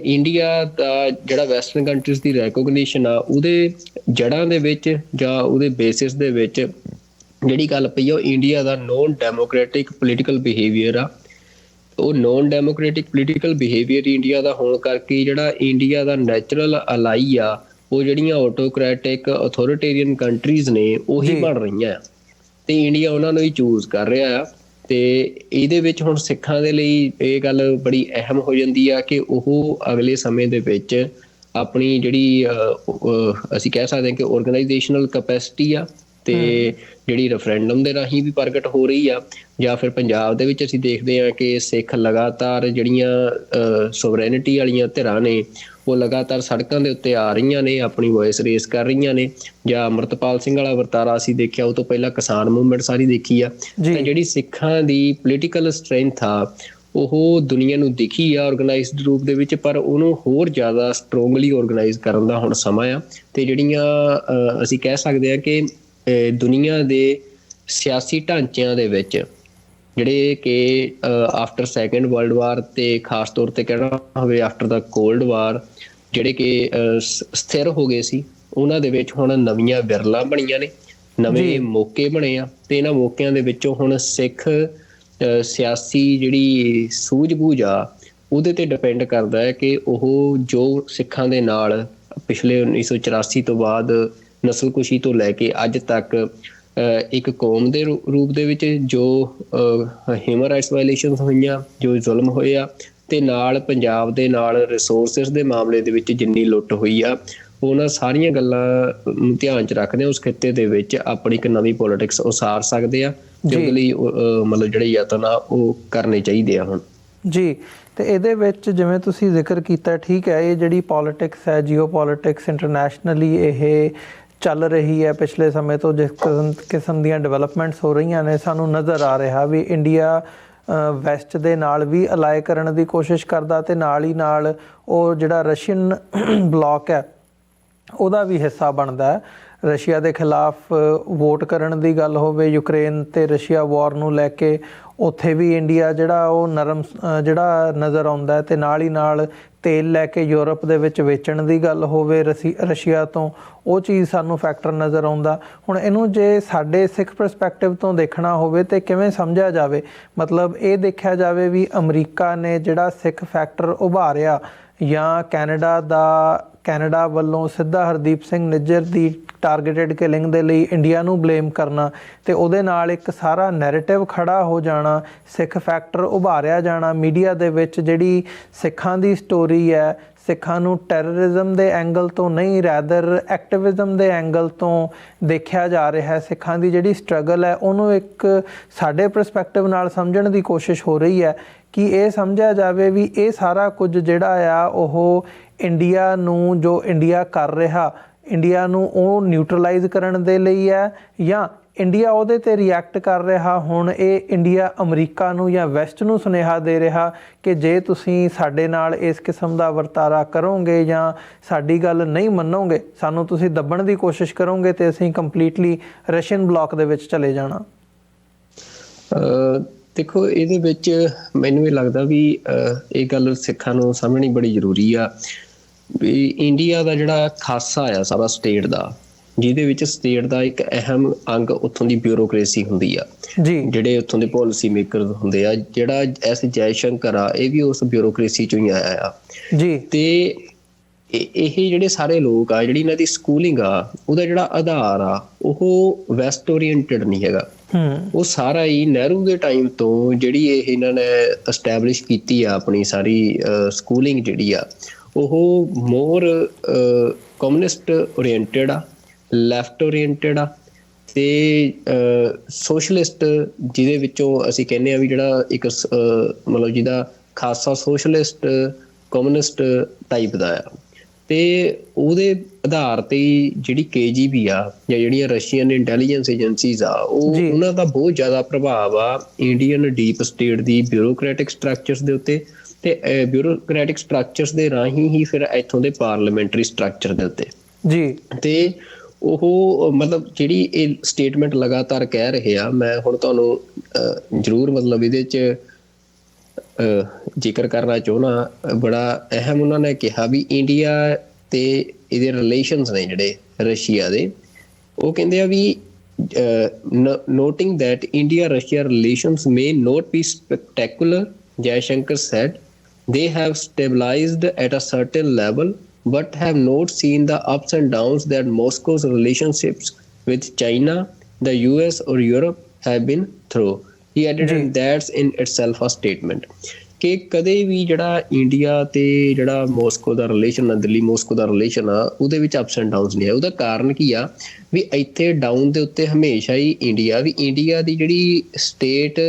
ਇੰਡੀਆ ਦਾ ਜਿਹੜਾ ਵੈਸਟਰਨ ਕੰਟਰੀਜ਼ ਦੀ ਰੈਕੋਗਨੀਸ਼ਨ ਆ ਉਹਦੇ ਜੜ੍ਹਾਂ ਦੇ ਵਿੱਚ ਜਾਂ ਉਹਦੇ ਬੇਸਿਸ ਦੇ ਵਿੱਚ ਜਿਹੜੀ ਗੱਲ ਪਈ ਆ ਉਹ ਇੰਡੀਆ ਦਾ ਨੋਨ ਡੈਮੋਕ੍ਰੈਟਿਕ ਪੋਲੀਟੀਕਲ ਬਿਹੇਵੀਅਰ ਆ। ਉਹ non democratic political behaviour India ਦਾ ਹੋਣ ਕਰਕੇ ਜਿਹੜਾ ਇੰਡੀਆ ਦਾ ਨੈਚੁਰਲ ਅਲਾਈ ਆ ਉਹ ਜਿਹੜੀਆਂ ਆਟੋਕ੍ਰੈਟਿਕ ਅਥੋਰਿਟੇਰੀਅਨ ਕੰਟਰੀਜ਼ ਨੇ ਉਹੀ ਬਣ ਰਹੀਆਂ ਆ, ਤੇ ਇੰਡੀਆ ਉਹਨਾਂ ਨੂੰ ਹੀ ਚੂਜ਼ ਕਰ ਰਿਹਾ ਆ। ਤੇ ਇਹਦੇ ਵਿੱਚ ਹੁਣ ਸਿੱਖਾਂ ਦੇ ਲਈ ਇਹ ਗੱਲ ਬੜੀ ਅਹਿਮ ਹੋ ਜਾਂਦੀ ਆ ਕਿ ਉਹ ਅਗਲੇ ਸਮੇਂ ਦੇ ਵਿੱਚ ਆਪਣੀ ਜਿਹੜੀ ਅਸੀਂ ਕਹਿ ਸਕਦੇ ਹਾਂ ਕਿ ਆਰਗੇਨਾਈਜੇਸ਼ਨਲ ਕੈਪੈਸਿਟੀ ਆ, ਤੇ ਜਿਹੜੀ ਰੈਫਰੈਂਡਮ ਦੇ ਰਾਹੀਂ ਵੀ ਪ੍ਰਗਟ ਹੋ ਰਹੀ ਆ, ਜਾਂ ਫਿਰ ਪੰਜਾਬ ਦੇ ਵਿੱਚ ਅਸੀਂ ਦੇਖਦੇ ਹਾਂ ਕਿ ਸਿੱਖ ਲਗਾਤਾਰ ਜਿਹੜੀਆਂ ਸੋਵਰੇਨਿਟੀ ਵਾਲੀਆਂ ਧਿਰਾਂ ਨੇ ਉਹ ਲਗਾਤਾਰ ਸੜਕਾਂ ਦੇ ਉੱਤੇ ਆ ਰਹੀਆਂ ਨੇ, ਆਪਣੀ ਵੋਇਸ ਰੇਸ ਕਰ ਰਹੀਆਂ ਨੇ। ਜਾਂ ਅੰਮ੍ਰਿਤਪਾਲ ਸਿੰਘ ਵਾਲਾ ਵਰਤਾਰਾ ਅਸੀਂ ਦੇਖਿਆ, ਉਹ ਤੋਂ ਪਹਿਲਾਂ ਕਿਸਾਨ ਮੂਵਮੈਂਟ ਸਾਰੀ ਦੇਖੀ ਆ। ਤਾਂ ਜਿਹੜੀ ਸਿੱਖਾਂ ਦੀ ਪੋਲੀਟੀਕਲ ਸਟਰੈਂਥ ਆ ਉਹ ਦੁਨੀਆ ਨੂੰ ਦਿਖੀ ਆ ਆਰਗੇਨਾਈਜ਼ਡ ਰੂਪ ਦੇ ਵਿੱਚ, ਪਰ ਉਹਨੂੰ ਹੋਰ ਜ਼ਿਆਦਾ ਸਟਰੋਂਗਲੀ ਆਰਗੇਨਾਈਜ਼ ਕਰਨ ਦਾ ਹੁਣ ਸਮਾਂ ਆ। ਤੇ ਜਿਹੜੀਆਂ ਅਸੀਂ ਕਹਿ ਸਕਦੇ ਹਾਂ ਕਿ ਦੁਨੀਆ ਦੇ ਸਿਆਸੀ ਢਾਂਚਿਆਂ ਦੇ ਵਿੱਚ ਜਿਹੜੇ ਕਿ ਆਫਟਰ ਸੈਕਿੰਡ ਵਰਲਡ ਵਾਰ ਤੇ ਖਾਸ ਤੌਰ ਤੇ ਕਹਿਣਾ ਹੋਵੇ ਆਫਟਰ ਦਾ ਕੋਲਡ ਵਾਰ ਜਿਹੜੇ ਕਿ ਸਥਿਰ ਹੋ ਗਏ ਸੀ, ਉਹਨਾਂ ਦੇ ਵਿੱਚ ਹੁਣ ਨਵੀਆਂ ਵਿਰਲਾਂ ਬਣੀਆਂ ਨੇ, ਨਵੇਂ ਮੌਕੇ ਬਣੇ ਆ, ਤੇ ਇਹਨਾਂ ਮੌਕਿਆਂ ਦੇ ਵਿੱਚੋਂ ਹੁਣ ਸਿੱਖ ਸਿਆਸੀ ਜਿਹੜੀ ਸੂਝ-ਬੂਝ ਆ ਉਹਦੇ ਤੇ ਡਿਪੈਂਡ ਕਰਦਾ ਹੈ ਕਿ ਉਹ ਜੋ ਸਿੱਖਾਂ ਦੇ ਨਾਲ ਪਿਛਲੇ 1984 ਤੋਂ ਬਾਅਦ ਨਸਲਕੁਸ਼ੀ ਤੋਂ ਲੈ ਕੇ ਅੱਜ ਤੱਕ ਇੱਕ ਕੌਮ ਦੇ ਰੂਪ ਦੇ ਵਿੱਚ ਜੋ ਹਿਊਮਨ ਰਾਈਟਸ ਵਾਇਲੇਸ਼ਨਸ ਹੋਈਆਂ, ਜੋ ਜ਼ੁਲਮ ਹੋਏ ਆ, ਤੇ ਨਾਲ ਪੰਜਾਬ ਦੇ ਨਾਲ ਰਿਸੋਰਸਿਸ ਦੇ ਮਾਮਲੇ ਦੇ ਵਿੱਚ ਜਿੰਨੀ ਲੁੱਟ ਹੋਈ ਆ, ਉਹਨਾਂ ਸਾਰੀਆਂ ਗੱਲਾਂ ਨੂੰ ਧਿਆਨ 'ਚ ਰੱਖਦੇ ਉਸ ਖਿੱਤੇ ਦੇ ਵਿੱਚ ਆਪਣੀ ਇੱਕ ਨਵੀਂ ਪੋਲੀਟਿਕਸ ਉਸਾਰ ਸਕਦੇ ਆ, ਤੇ ਉਹਦੇ ਲਈ ਮਤਲਬ ਜਿਹੜੇ ਯਤਨ ਆ ਉਹ ਕਰਨੇ ਚਾਹੀਦੇ ਆ ਹੁਣ ਜੀ। ਤੇ ਇਹਦੇ ਵਿੱਚ ਜਿਵੇਂ ਤੁਸੀਂ ਜ਼ਿਕਰ ਕੀਤਾ, ਠੀਕ ਹੈ, ਇਹ ਜਿਹੜੀ ਪੋਲੀਟਿਕਸ ਹੈ, ਜੀਓ ਪੋਲੀਟਿਕਸ ਇੰਟਰਨੈਸ਼ਨਲੀ ਇਹ ਚੱਲ ਰਹੀ ਹੈ ਪਿਛਲੇ ਸਮੇਂ ਤੋਂ, ਜਿਸ ਕਿਸਮ ਦੀਆਂ ਡਿਵੈਲਪਮੈਂਟਸ ਹੋ ਰਹੀਆਂ ਨੇ, ਸਾਨੂੰ ਨਜ਼ਰ ਆ ਰਿਹਾ ਵੀ ਇੰਡੀਆ ਵੈਸਟ ਦੇ ਨਾਲ ਵੀ ਅਲਾਈ ਕਰਨ ਦੀ ਕੋਸ਼ਿਸ਼ ਕਰਦਾ, ਤੇ ਨਾਲ ਹੀ ਨਾਲ ਉਹ ਜਿਹੜਾ ਰਸ਼ੀਅਨ ਬਲਾਕ ਹੈ ਉਹਦਾ ਵੀ ਹਿੱਸਾ ਬਣਦਾ ਹੈ। ਰਸ਼ੀਆ ਦੇ ਖਿਲਾਫ ਵੋਟ ਕਰਨ ਦੀ ਗੱਲ ਹੋਵੇ, ਯੂਕਰੇਨ ਤੇ ਰਸ਼ੀਆ ਵਾਰ ਨੂੰ ਲੈ ਕੇ, ਉੱਥੇ ਵੀ ਇੰਡੀਆ ਜਿਹੜਾ ਉਹ ਨਰਮ ਜਿਹੜਾ ਨਜ਼ਰ ਆਉਂਦਾ ਹੈ, ਤੇ ਨਾਲ ਹੀ ਨਾਲ ਤੇਲ ਲੈ ਕੇ ਯੂਰਪ ਦੇ ਵਿੱਚ ਵੇਚਣ ਦੀ ਗੱਲ ਹੋਵੇ ਰਸ਼ੀਆ ਤੋਂ, ਉਹ ਚੀਜ਼ ਸਾਨੂੰ ਫੈਕਟਰ ਨਜ਼ਰ ਆਉਂਦਾ। ਹੁਣ ਇਹਨੂੰ ਜੇ ਸਾਡੇ ਸਿੱਖ ਪਰਸਪੈਕਟਿਵ ਤੋਂ ਦੇਖਣਾ ਹੋਵੇ ਤੇ ਕਿਵੇਂ ਸਮਝਿਆ ਜਾਵੇ? ਮਤਲਬ ਇਹ ਦੇਖਿਆ ਜਾਵੇ ਵੀ ਅਮਰੀਕਾ ਨੇ ਜਿਹੜਾ ਸਿੱਖ ਫੈਕਟਰ ਉਭਾਰਿਆ, ਜਾਂ ਕੈਨੇਡਾ ਵੱਲੋਂ ਸਿੱਧਾ ਹਰਦੀਪ ਸਿੰਘ ਨਿੱਜਰ ਦੀ ਟਾਰਗੇਟਡ ਕਿਲਿੰਗ ਦੇ ਲਈ ਇੰਡੀਆ ਨੂੰ ਬਲੇਮ ਕਰਨਾ, ਤੇ ਉਹਦੇ ਨਾਲ ਇੱਕ ਸਾਰਾ ਨੈਰੇਟਿਵ ਖੜਾ ਹੋ ਜਾਣਾ, ਸਿੱਖ ਫੈਕਟਰ ਉਭਾਰਿਆ ਜਾਣਾ ਮੀਡੀਆ ਦੇ ਵਿੱਚ, ਜਿਹੜੀ ਸਿੱਖਾਂ ਦੀ ਸਟੋਰੀ ਹੈ, ਸਿੱਖਾਂ ਨੂੰ ਟੈਰਰਿਜ਼ਮ ਦੇ ਐਂਗਲ ਤੋਂ ਨਹੀਂ, ਰੈਦਰ ਐਕਟਿਵਿਜ਼ਮ ਦੇ ਐਂਗਲ ਤੋਂ ਦੇਖਿਆ ਜਾ ਰਿਹਾ ਹੈ। ਸਿੱਖਾਂ ਦੀ ਜਿਹੜੀ ਸਟਰਗਲ ਹੈ ਉਹਨੂੰ ਇੱਕ ਸਾਡੇ ਪਰਸਪੈਕਟਿਵ ਨਾਲ ਸਮਝਣ ਦੀ ਕੋਸ਼ਿਸ਼ ਹੋ ਰਹੀ ਹੈ ਕਿ ਇਹ ਸਮਝਿਆ ਜਾਵੇ ਵੀ ਇਹ ਸਾਰਾ ਕੁਝ ਜਿਹੜਾ ਆ ਉਹ ਇੰਡੀਆ ਨੂੰ, ਜੋ ਇੰਡੀਆ ਕਰ ਰਿਹਾ, ਇੰਡੀਆ ਨੂੰ ਉਹ ਨਿਊਟਰਲਾਈਜ਼ ਕਰਨ ਦੇ ਲਈ ਹੈ, ਜਾਂ ਇੰਡੀਆ ਉਹਦੇ 'ਤੇ ਰਿਐਕਟ ਕਰ ਰਿਹਾ। ਹੁਣ ਇਹ ਇੰਡੀਆ ਅਮਰੀਕਾ ਨੂੰ ਜਾਂ ਵੈਸਟ ਨੂੰ ਸੁਨੇਹਾ ਦੇ ਰਿਹਾ ਕਿ ਜੇ ਤੁਸੀਂ ਸਾਡੇ ਨਾਲ ਇਸ ਕਿਸਮ ਦਾ ਵਰਤਾਰਾ ਕਰੋਗੇ ਜਾਂ ਸਾਡੀ ਗੱਲ ਨਹੀਂ ਮੰਨੋਗੇ, ਸਾਨੂੰ ਤੁਸੀਂ ਦੱਬਣ ਦੀ ਕੋਸ਼ਿਸ਼ ਕਰੋਗੇ, ਤੇ ਅਸੀਂ ਕੰਪਲੀਟਲੀ ਰਸ਼ੀਅਨ ਬਲਾਕ ਦੇ ਵਿੱਚ ਚਲੇ ਜਾਣਾ। ਦੇਖੋ, ਇਹਦੇ ਵਿੱਚ ਮੈਨੂੰ ਇਹ ਲੱਗਦਾ ਵੀ ਇਹ ਗੱਲ ਸਿੱਖਾਂ ਨੂੰ ਸਮਝਣੀ ਬੜੀ ਜ਼ਰੂਰੀ ਆ ਵੀ ਇੰਡੀਆ ਦਾ ਜਿਹੜਾ ਖਾਸਾ ਆ ਸਾਰਾ ਸਟੇਟ ਦਾ, ਜਿਹਦੇ ਵਿੱਚ ਸਟੇਟ ਦਾ ਇੱਕ ਅਹਿਮ ਅੰਗ ਉੱਥੋਂ ਦੀ ਬਿਊਰੋਕ੍ਰੇਸੀ ਹੁੰਦੀ ਆ, ਜਿਹੜੇ ਉੱਥੋਂ ਦੇ ਪਾਲਿਸੀ ਮੇਕਰ ਹੁੰਦੇ ਆ। ਜਿਹੜਾ ਐਸ ਜੈਸ਼ੰਕਰ ਆ, ਇਹ ਵੀ ਉਸ ਬਿਊਰੋਕ੍ਰੇਸੀ ਚੋਂ ਹੀ ਆਇਆ ਆ ਜੀ। ਤੇ ਇਹ ਜਿਹੜੇ ਸਾਰੇ ਲੋਕ ਆ, ਜਿਹੜੀ ਇਹਨਾਂ ਦੀ ਸਕੂਲਿੰਗ ਆ, ਉਹਦਾ ਜਿਹੜਾ ਆਧਾਰ ਆ ਉਹ ਵੈਸਟ ਓਰੀਐਂਟਡ ਨਹੀਂ ਹੈਗਾ। ਉਹ ਸਾਰਾ ਹੀ ਨਹਿਰੂ ਦੇ ਟਾਈਮ ਤੋਂ ਜਿਹੜੀ ਇਹ ਇਹਨਾਂ ਨੇ ਐਸਟੈਬਲਿਸ਼ ਕੀਤੀ ਆ ਆਪਣੀ ਸਾਰੀ ਸਕੂਲਿੰਗ ਜਿਹੜੀ ਆ, ਉਹ ਮੋਰ ਕਮਿਊਨਿਸਟ ਓਰੀਐਂਟਡ ਆ, ਲੈਫਟ ਓਰੀਐਂਟਡ ਆ, ਤੇ ਸੋਸ਼ਲਿਸਟ, ਜਿਹਦੇ ਵਿੱਚੋਂ ਅਸੀਂ ਕਹਿੰਦੇ ਆ ਵੀ ਜਿਹੜਾ ਇੱਕ ਮਤਲਬ ਜਿਹਦਾ ਖਾਸਾ ਸੋਸ਼ਲਿਸਟ ਕਮਿਊਨਿਸਟ ਟਾਈਪ ਦਾ ਆ। ਤੇ ਉਹਦੇ ਆਧਾਰ ਤੇ ਜਿਹੜੀ KGB ਆ ਜਾਂ ਜਿਹੜੀਆਂ ਰਸ਼ੀਅਨ ਇੰਟੈਲੀਜੈਂਸ ਏਜੰਸੀਜ਼ ਆ, ਉਹਨਾਂ ਦਾ ਬਹੁਤ ਜ਼ਿਆਦਾ ਪ੍ਰਭਾਵ ਆ ਇੰਡੀਅਨ ਡੀਪ ਸਟੇਟ ਦੀ ਬਿਊਰੋਕ੍ਰੈਟਿਕ ਸਟਰਕਚਰਸ ਦੇ ਉੱਤੇ, ਤੇ ਬਿਊਰੋਕ੍ਰੈਟਿਕ ਸਟਰਕਚਰਸ ਦੇ ਰਾਹੀਂ ਹੀ ਫਿਰ ਇੱਥੋਂ ਦੇ ਪਾਰਲੀਮੈਂਟਰੀ ਸਟਰਕਚਰ ਦੇ ਉੱਤੇ ਜੀ। ਤੇ ਉਹ ਮਤਲਬ ਜਿਹੜੀ ਇਹ ਸਟੇਟਮੈਂਟ ਲਗਾਤਾਰ ਕਹਿ ਰਹੇ ਆ, ਮੈਂ ਹੁਣ ਤੁਹਾਨੂੰ ਜ਼ਰੂਰ ਮਤਲਬ ਇਹਦੇ 'ਚ ਜ਼ਿਕਰ ਕਰਨਾ ਚਾਹੁੰਦਾ, ਬੜਾ ਅਹਿਮ ਉਹਨਾਂ ਨੇ ਕਿਹਾ ਵੀ ਇੰਡੀਆ ਤੇ ਇਹਦੇ ਰਿਲੇਸ਼ਨਸ ਨੇ ਜਿਹੜੇ ਰਸ਼ੀਆ ਦੇ, ਉਹ ਕਹਿੰਦੇ ਆ ਵੀ noting that India-Russia relations may not be spectacular, Jaishankar said, they have stabilized at a certain level but have not seen the ups and downs that Moscow's relationships with China, the US or Europe have been through. He added, and that's in itself a statement. ਕਿ ਕਦੇ ਵੀ ਜਿਹੜਾ India ਤੇ ਜਿਹੜਾ Moscow ਦਾ relation ਆ, Delhi Moscow ਦਾ relation ਆ, ਉਹਦੇ ਵਿੱਚ ups and downs ਨਹੀਂ ਹੈ। ਉਹਦਾ ਕਾਰਨ ਕੀ ਆ ਵੀ ਇੱਥੇ ਡਾਊਨ ਦੇ ਉੱਤੇ ਹਮੇਸ਼ਾ ਹੀ ਇੰਡੀਆ ਦੀ ਜਿਹੜੀ ਸਟੇਟ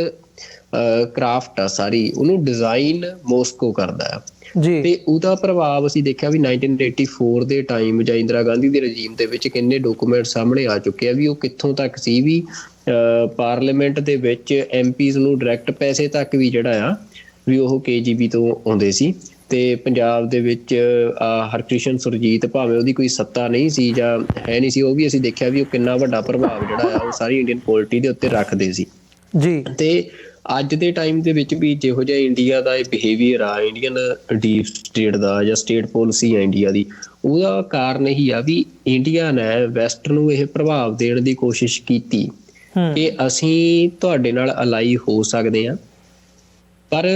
ਕਰਾਫਟ ਆ ਸਾਰੀ, ਉਹਨੂੰ ਡਿਜ਼ਾਈਨ ਮੋਸਕੋ ਕਰਦਾ ਆ ਜੀ। ਤੇ ਉਹਦਾ ਪ੍ਰਭਾਵ ਅਸੀਂ ਦੇਖਿਆ ਵੀ 1984 ਦੇ ਟਾਈਮ ਜਾਂ ਇੰਦਰਾ ਗਾਂਧੀ ਦੇ ਰਜੀਮ ਦੇ ਵਿੱਚ ਕਿੰਨੇ ਡਾਕੂਮੈਂਟ ਸਾਹਮਣੇ ਆ ਚੁੱਕੇ ਆ ਵੀ ਉਹ ਕਿੱਥੋਂ ਤੱਕ ਸੀ ਵੀ ਪਾਰਲੀਮੈਂਟ ਦੇ ਵਿੱਚ MPs ਨੂੰ ਡਾਇਰੈਕਟ ਪੈਸੇ ਤੱਕ ਵੀ ਜਿਹੜਾ ਆ ਵੀ ਉਹ KGB ਤੋਂ ਆਉਂਦੇ ਸੀ। ਤੇ ਪੰਜਾਬ ਦੇ ਵਿੱਚ ਹਰਕ੍ਰਿਸ਼ਨ ਸੁਰਜੀਤ, ਭਾਵੇਂ ਉਹਦੀ ਕੋਈ ਸੱਤਾ ਨਹੀਂ ਸੀ ਜਾਂ ਹੈ ਨਹੀਂ ਸੀ, ਉਹ ਵੀ ਅਸੀਂ ਦੇਖਿਆ ਵੀ ਉਹ ਕਿੰਨਾ ਵੱਡਾ ਪ੍ਰਭਾਵ ਜਿਹੜਾ ਆ ਉਹ ਸਾਰੀ ਇੰਡੀਅਨ ਪੋਲਿਟੀ ਦੇ ਉੱਤੇ ਰੱਖਦੇ ਸੀ ਜੀ। ਤੇ ਅੱਜ ਦੇ ਟਾਈਮ ਦੇ ਵਿੱਚ ਵੀ ਜਿਹੋ ਜਿਹਾ ਇੰਡੀਆ ਦਾ ਇਹ ਬਿਹੇਵੀਅਰ ਆ, ਇੰਡੀਅਨ ਡੀਪ ਸਟੇਟ ਦਾ ਜਾਂ ਸਟੇਟ ਪੋਲਿਸੀ ਆ ਇੰਡੀਆ ਦੀ, ਉਹਦਾ ਕਾਰਨ ਇਹੀ ਆ ਵੀ ਇੰਡੀਆ ਨੇ ਵੈਸਟ ਨੂੰ ਇਹ ਪ੍ਰਭਾਵ ਦੇਣ ਦੀ ਕੋਸ਼ਿਸ਼ ਕੀਤੀ ਕਿ ਅਸੀਂ ਤੁਹਾਡੇ ਨਾਲ ਅਲਾਈ ਹੋ ਸਕਦੇ ਹਾਂ। ਪਰ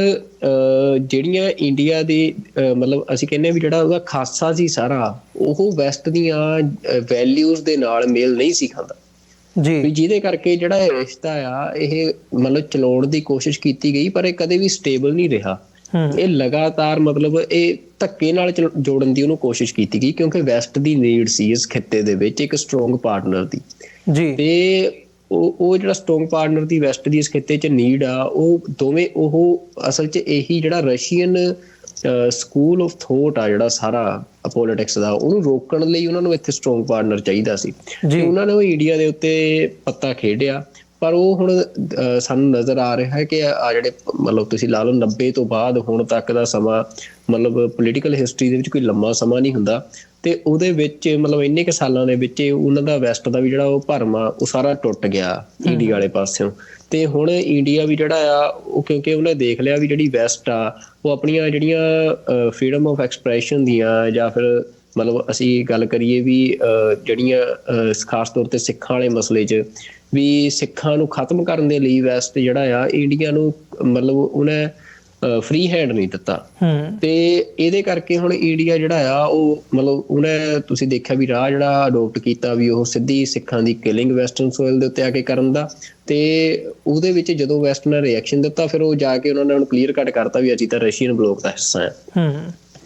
ਜਿਹੜੀਆਂ ਇੰਡੀਆ ਦੇ ਮਤਲਬ ਅਸੀਂ ਕਹਿੰਦੇ ਵੀ ਜਿਹੜਾ ਉਹਦਾ ਖਾਸਾ ਸੀ ਸਾਰਾ, ਉਹ ਵੈਸਟ ਦੀਆਂ ਵੈਲਿਊਜ਼ ਦੇ ਨਾਲ ਮੇਲ ਨਹੀਂ ਸੀ ਖਾਂਦਾ ਜੀ, ਜਿਹਦੇ ਕਰਕੇ ਜਿਹੜਾ ਇਹ ਰਿਸ਼ਤਾ ਆ ਇਹ ਮਤਲਬ ਚਲਾਉਣ ਦੀ ਕੋਸ਼ਿਸ਼ ਕੀਤੀ ਗਈ, ਪਰ ਇਹ ਕਦੇ ਵੀ ਸਟੇਬਲ ਨਹੀਂ ਰਿਹਾ। ਇਹ ਲਗਾਤਾਰ ਮਤਲਬ ਇਹ ਧੱਕੇ ਨਾਲ ਜੋੜਨ ਦੀ ਉਹਨੂੰ ਕੋਸ਼ਿਸ਼ ਕੀਤੀ ਗਈ, ਕਿਉਂਕਿ ਵੈਸਟ ਦੀ ਨੀਡ ਸੀ ਇਸ ਖਿੱਤੇ ਦੇ ਵਿੱਚ ਇੱਕ ਸਟਰੋਂਗ ਪਾਰਟਨਰ ਦੀ ਜੀ। ਤੇ ਉਹ ਜਿਹੜਾ ਸਟਰੋਂਗ ਪਾਰਟਨਰ ਦੀ ਵੈਸਟ ਦੀ ਇਸ ਖਿੱਤੇ 'ਚ ਨੀਡ ਆ, ਉਹ ਦੋਵੇਂ ਉਹ ਅਸਲ 'ਚ ਇਹੀ ਜਿਹੜਾ ਰਸ਼ੀਅਨ ਸਕੂਲ ਆਫ ਥੋਟ ਆ ਜਿਹੜਾ ਸਾਰਾ ਪੋਲੀਟਿਕਸ ਦਾ, ਉਹਨੂੰ ਰੋਕਣ ਲਈ ਉਹਨਾਂ ਨੂੰ ਇੱਥੇ ਸਟਰੋਂਗ ਪਾਰਟਨਰ ਚਾਹੀਦਾ ਸੀ। ਉਹਨਾਂ ਨੇ ਉਹ ਇੰਡੀਆ ਦੇ ਉੱਤੇ ਪੱਤਾ ਖੇਡਿਆ, ਪਰ ਉਹ ਹੁਣ ਸਾਨੂੰ ਨਜ਼ਰ ਆ ਰਿਹਾ ਹੈ ਕਿ ਆ ਜਿਹੜੇ ਮਤਲਬ ਤੁਸੀਂ ਲਾ ਲਓ 90 ਤੋਂ ਬਾਅਦ ਹੁਣ ਤੱਕ ਦਾ ਸਮਾਂ, ਮਤਲਬ ਪੋਲੀਟੀਕਲ ਹਿਸਟਰੀ ਦੇ ਵਿੱਚ ਕੋਈ ਲੰਮਾ ਸਮਾਂ ਨਹੀਂ ਹੁੰਦਾ, ਤੇ ਉਹਦੇ ਵਿੱਚ ਮਤਲਬ ਇੰਨੇ ਕੁ ਸਾਲਾਂ ਦੇ ਵਿੱਚ ਉਹਨਾਂ ਦਾ ਵੈਸਟ ਦਾ ਵੀ ਜਿਹੜਾ ਉਹ ਭਰਮ ਆ ਉਹ ਸਾਰਾ ਟੁੱਟ ਗਿਆ ਇੰਡੀਆ ਵਾਲੇ ਪਾਸਿਓਂ। ਤੇ ਹੁਣ ਇੰਡੀਆ ਵੀ ਜਿਹੜਾ ਆ ਉਹ ਕਿਉਂਕਿ ਉਹਨੇ ਦੇਖ ਲਿਆ ਵੀ ਜਿਹੜੀ ਵੈਸਟ ਆ ਉਹ ਆਪਣੀਆਂ ਜਿਹੜੀਆਂ ਫਰੀडम ਆਫ ਐਕਸਪ੍ਰੈਸ਼ਨ ਦੀਆਂ, ਜਾਂ ਫਿਰ ਮਤਲਬ ਅਸੀਂ ਗੱਲ ਕਰੀਏ ਵੀ ਜਿਹੜੀਆਂ ਖਾਸ ਤੌਰ ਤੇ ਸਿੱਖਾਂ ਵਾਲੇ ਮਸਲੇ 'ਚ ਵੀ ਸਿੱਖਾਂ ਨੂੰ ਖਤਮ ਕਰਨ ਦੇ ਲਈ ਵੈਸਟ ਜਿਹੜਾ ਆ ਇੰਡੀਆ ਨੂੰ ਮਤਲਬ ਉਹਨੇ ਫ੍ਰੀ ਹੈਂਡ ਨਹੀਂ ਦਿੱਤਾ। ਤੇ ਇਹਦੇ ਕਰਕੇ ਹੁਣ ਇੰਡੀਆ ਜਿਹੜਾ ਆ ਉਹ ਮਤਲਬ ਉਹਨੇ ਤੁਸੀਂ ਦੇਖਿਆ ਵੀ ਰਾਹ ਜਿਹੜਾ ਅਡੋਪਟ ਕੀਤਾ ਵੀ ਉਹ ਸਿੱਧੀ ਸਿੱਖਾਂ ਦੀ ਕਿਲਿੰਗ ਵੈਸਟਰਨ ਸੋਇਲ ਦੇ ਉੱਤੇ ਆ ਕੇ ਕਰਨ ਦਾ। ਤੇ ਉਹਦੇ ਵਿੱਚ ਜਦੋਂ ਵੈਸਟ ਨੇ ਰਿਐਕਸ਼ਨ ਦਿੱਤਾ, ਫਿਰ ਉਹ ਜਾ ਕੇ ਉਹਨਾਂ ਨੇ ਹੁਣ ਕਲੀਅਰ ਕੱਟ ਕਰਤਾ ਵੀ ਅਸੀਂ ਤਾਂ ਰਸ਼ੀਅਨ ਬਲੋਕ ਦਾ ਹਿੱਸਾ ਆ।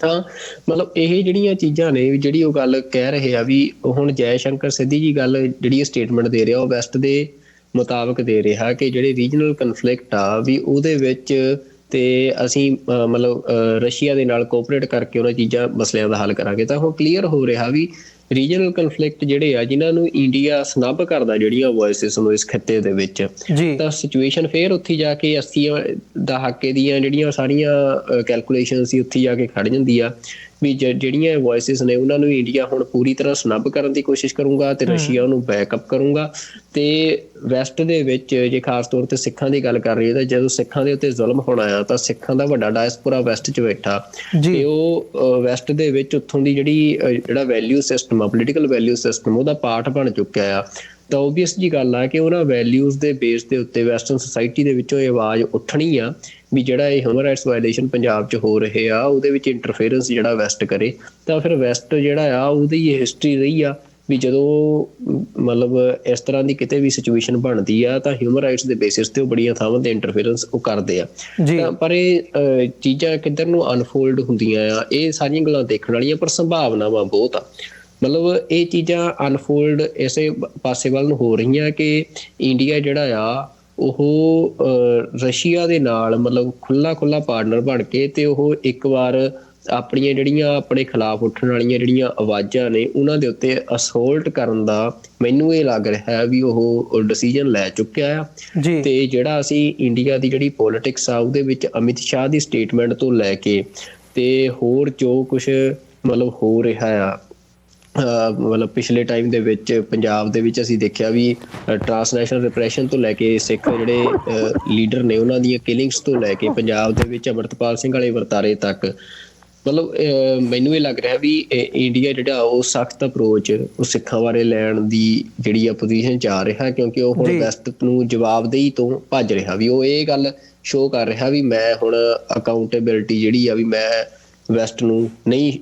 ਤਾਂ ਮਤਲਬ ਇਹ ਜਿਹੜੀਆਂ ਚੀਜ਼ਾਂ ਨੇ, ਜਿਹੜੀ ਉਹ ਗੱਲ ਕਹਿ ਰਹੇ ਆ ਵੀ ਹੁਣ ਜੈ ਸ਼ੰਕਰ ਸਿੱਧੀ ਜੀ ਗੱਲ ਜਿਹੜੀ ਸਟੇਟਮੈਂਟ ਦੇ ਰਿਹਾ ਉਹ ਵੈਸਟ ਦੇ ਮੁਤਾਬਕ ਦੇ ਰਿਹਾ ਕਿ ਜਿਹੜੇ ਰੀਜਨਲ ਕਨਫਲਿਕਟ ਆ ਵੀ ਉਹਦੇ ਵਿੱਚ ਤੇ ਅਸੀਂ ਮਤਲਬ ਰਸ਼ੀਆ ਦੇ ਨਾਲ ਕੋਆਪਰੇਟ ਕਰਕੇ ਉਹਨਾਂ ਚੀਜ਼ਾਂ ਮਸਲਿਆਂ ਦਾ ਹੱਲ ਕਰਾਂਗੇ। ਤਾਂ ਹੁਣ ਕਲੀਅਰ ਹੋ ਰਿਹਾ ਵੀ ਰੀਜਨਲ ਕਨਫਲਿਕਟ ਜਿਹੜੇ ਆ ਜਿਨ੍ਹਾਂ ਨੂੰ ਇੰਡੀਆ ਸਨੱਬ ਕਰਦਾ ਜਿਹੜੀਆਂ ਵੋਇਸਿਸ ਨੂੰ ਇਸ ਖਿੱਤੇ ਦੇ ਵਿੱਚ, ਤਾਂ ਸਿਚੁਏਸ਼ਨ ਫੇਰ ਉੱਥੇ ਜਾ ਕੇ 80 ਦਹਾਕੇ ਦੀਆਂ ਜਿਹੜੀਆਂ ਸਾਰੀਆਂ ਕੈਲਕੂਲੇਸ਼ਨ ਸੀ ਉੱਥੇ ਜਾ ਕੇ ਖੜ ਜਾਂਦੀ ਆ ਵੀ ਜਿਹੜੀਆਂ ਵੋਇਸਿਸ ਨੇ ਉਹਨਾਂ ਨੂੰ ਇੰਡੀਆ ਹੁਣ ਪੂਰੀ ਤਰ੍ਹਾਂ ਸਨੱਬ ਕਰਨ ਦੀ ਕੋਸ਼ਿਸ਼ ਕਰੂੰਗਾ ਤੇ ਰਸ਼ੀਆ ਉਹਨੂੰ ਬੈਕਅਪ ਕਰੂੰਗਾ। ਤੇ ਵੈਸਟ ਦੇ ਵਿੱਚ ਜੇ ਖਾਸ ਤੌਰ ਤੇ ਸਿੱਖਾਂ ਦੀ ਗੱਲ ਕਰ ਰਹੀ ਹੈ ਤਾਂ ਜਦੋਂ ਸਿੱਖਾਂ ਦੇ ਉੱਤੇ ਜ਼ੁਲਮ ਹੋਣਾ ਆ ਤਾਂ ਸਿੱਖਾਂ ਦਾ ਵੱਡਾ ਡਾਇਸਪੋਰਾ ਵੈਸਟ 'ਚ ਬੈਠਾ, ਤੇ ਉਹ ਵੈਸਟ ਦੇ ਵਿੱਚ ਉੱਥੋਂ ਦੀ ਜਿਹੜਾ ਵੈਲਿਊ ਸਿਸਟਮ ਆ, ਪੋਲੀਟੀਕਲ ਵੈਲਿਊ ਸਿਸਟਮ, ਉਹਦਾ ਪਾਰਟ ਬਣ ਚੁੱਕਿਆ ਆ। ਤਾਂ ਓਬਵੀਅਸ ਜੀ ਗੱਲ ਆ ਕਿ ਉਹਨਾਂ ਵੈਲਿਊਜ਼ ਦੇ ਬੇਸ ਦੇ ਉੱਤੇ ਵੈਸਟਰਨ ਸੁਸਾਇਟੀ ਦੇ ਵਿੱਚੋਂ ਇਹ ਆਵਾਜ਼ ਉੱਠਣੀ ਆ ਵੀ ਜਿਹੜਾ ਇਹ ਹਿਊਮਨ ਰਾਈਟਸ ਵਾਇਲੇਸ਼ਨ ਪੰਜਾਬ 'ਚ ਹੋ ਰਹੇ ਆ ਉਹਦੇ ਵਿੱਚ ਇੰਟਰਫੇਰੈਂਸ ਜਿਹੜਾ ਵੈਸਟ ਕਰੇ। ਤਾਂ ਫਿਰ ਵੈਸਟ ਜਿਹੜਾ ਆ ਉਹਦੀ ਇਹ ਹਿਸਟਰੀ ਰਹੀ ਆ ਵੀ ਜਦੋਂ ਮਤਲਬ ਇਸ ਤਰ੍ਹਾਂ ਦੀ ਕਿਤੇ ਵੀ ਸਿਚੁਏਸ਼ਨ ਬਣਦੀ ਆ ਤਾਂ ਹਿਊਮਨ ਰਾਈਟਸ ਦੇ ਬੇਸਿਸ ਤੇ ਉਹ ਬੜੀਆਂ ਥਾਵਾਂ ਤੇ ਇੰਟਰਫੇਰੈਂਸ ਉਹ ਕਰਦੇ ਆ। ਪਰ ਇਹ ਚੀਜ਼ਾਂ ਕਿੱਧਰ ਨੂੰ ਅਨਫੋਲਡ ਹੁੰਦੀਆਂ ਆ, ਇਹ ਸਾਰੀਆਂ ਗੱਲਾਂ ਦੇਖਣ ਵਾਲੀਆਂ, ਪਰ ਸੰਭਾਵਨਾਵਾਂ ਬਹੁਤ ਆ। ਮਤਲਬ ਇਹ ਚੀਜ਼ਾਂ ਅਨਫੋਲਡ ਇਸੇ ਪਾਸੇ ਵੱਲ ਨੂੰ ਹੋ ਰਹੀਆਂ ਕਿ ਇੰਡੀਆ ਜਿਹੜਾ ਆ ਉਹ ਰਸ਼ੀਆ ਦੇ ਨਾਲ ਮਤਲਬ ਖੁੱਲ੍ਹਾ ਪਾਰਟਨਰ ਬਣ ਕੇ ਤੇ ਉਹ ਇੱਕ ਵਾਰ ਆਪਣੀਆਂ ਜਿਹੜੀਆਂ ਆਪਣੇ ਖਿਲਾਫ ਉੱਠਣ ਵਾਲੀਆਂ ਜਿਹੜੀਆਂ ਆਵਾਜ਼ਾਂ ਨੇ ਉਹਨਾਂ ਦੇ ਉੱਤੇ ਅਸੋਲਟ ਕਰਨ ਦਾ ਮੈਨੂੰ ਇਹ ਲੱਗ ਰਿਹਾ ਵੀ ਉਹ ਡਿਸੀਜਨ ਲੈ ਚੁੱਕਿਆ ਆ। ਤੇ ਜਿਹੜਾ ਅਸੀਂ ਇੰਡੀਆ ਦੀ ਜਿਹੜੀ ਪੋਲੀਟਿਕਸ ਆ ਉਹਦੇ ਵਿੱਚ ਅਮਿਤ ਸ਼ਾਹ ਦੀ ਸਟੇਟਮੈਂਟ ਤੋਂ ਲੈ ਕੇ ਤੇ ਹੋਰ ਜੋ ਕੁਛ ਮਤਲਬ ਹੋ ਰਿਹਾ ਆ, ਮਤਲਬ ਪਿਛਲੇ ਟਾਈਮ ਦੇ ਵਿੱਚ ਪੰਜਾਬ ਦੇ ਵਿੱਚ ਅਸੀਂ ਦੇਖਿਆ ਵੀ ਟਰਾਂਸਨੈਸ਼ਨਲ ਰਿਪਰੈਸ਼ਨ ਤੋਂ ਲੈ ਕੇ ਸਿੱਖ ਜਿਹੜੇ ਲੀਡਰ ਨੇ ਉਹਨਾਂ ਦੀਆਂ ਕਿਲਿੰਗਸ ਤੋਂ ਲੈ ਕੇ ਪੰਜਾਬ ਦੇ ਵਿੱਚ ਅੰਮ੍ਰਿਤਪਾਲ ਸਿੰਘ ਵਾਲੇ ਵਰਤਾਰੇ ਤੱਕ, ਮਤਲਬ ਮੈਨੂੰ ਇਹ ਲੱਗ ਰਿਹਾ ਵੀ ਇੰਡੀਆ ਜਿਹੜਾ ਉਹ ਸਖਤ ਅਪਰੋਚ ਉਹ ਸਿੱਖਾਂ ਬਾਰੇ ਲੈਣ ਦੀ ਜਿਹੜੀ ਆ ਪੋਜੀਸ਼ਨ 'ਚ ਆ ਰਿਹਾ, ਕਿਉਂਕਿ ਉਹ ਹੁਣ ਵੈਸਟ ਨੂੰ ਜਵਾਬਦੇਹੀ ਤੋਂ ਭੱਜ ਰਿਹਾ ਵੀ ਉਹ ਇਹ ਗੱਲ ਸ਼ੋਅ ਕਰ ਰਿਹਾ ਵੀ ਮੈਂ ਹੁਣ ਅਕਾਊਂਟੇਬਿਲਿਟੀ ਜਿਹੜੀ ਆ ਵੀ ਮੈਂ ਵੈਸਟ ਨੂੰ ਨਹੀਂ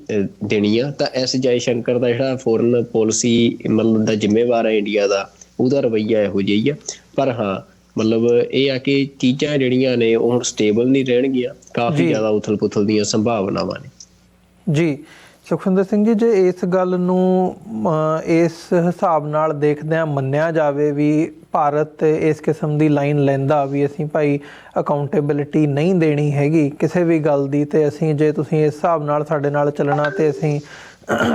ਦੇਣੀ ਆ। ਤਾਂ ਐਸ ਜੈ ਸ਼ੰਕਰ ਦਾ ਜਿਹੜਾ ਫੋਰਨ ਪੋਲਿਸੀ ਮਤਲਬ ਦਾ ਜ਼ਿੰਮੇਵਾਰ ਹੈ ਇੰਡੀਆ ਦਾ, ਉਹਦਾ ਰਵੱਈਆ ਇਹੋ ਜਿਹਾ ਹੀ ਆ। ਪਰ ਹਾਂ ਮਤਲਬ ਇਹ ਆ ਕਿ ਚੀਜ਼ਾਂ ਜਿਹੜੀਆਂ ਨੇ ਉਹ ਹੁਣ ਸਟੇਬਲ ਨਹੀਂ ਰਹਿਣਗੀਆਂ, ਕਾਫੀ ਜ਼ਿਆਦਾ ਉਥਲ ਪੁਥਲ ਦੀਆਂ ਸੰਭਾਵਨਾਵਾਂ ਨੇ। ਜੀ ਸੁਖਵਿੰਦਰ ਸਿੰਘ ਜੀ, ਜੇ ਇਸ ਗੱਲ ਨੂੰ ਇਸ ਹਿਸਾਬ ਨਾਲ ਦੇਖਦਿਆਂ ਮੰਨਿਆ ਜਾਵੇ ਵੀ ਭਾਰਤ ਇਸ ਕਿਸਮ ਦੀ ਲਾਈਨ ਲੈਂਦਾ ਵੀ ਅਸੀਂ ਭਾਈ ਅਕਾਊਂਟੇਬਿਲਿਟੀ ਨਹੀਂ ਦੇਣੀ ਹੈਗੀ ਕਿਸੇ ਵੀ ਗੱਲ ਦੀ, ਤੇ ਅਸੀਂ ਜੇ ਤੁਸੀਂ ਇਸ ਹਿਸਾਬ ਨਾਲ ਸਾਡੇ ਨਾਲ ਚੱਲਣਾ ਤੇ ਅਸੀਂ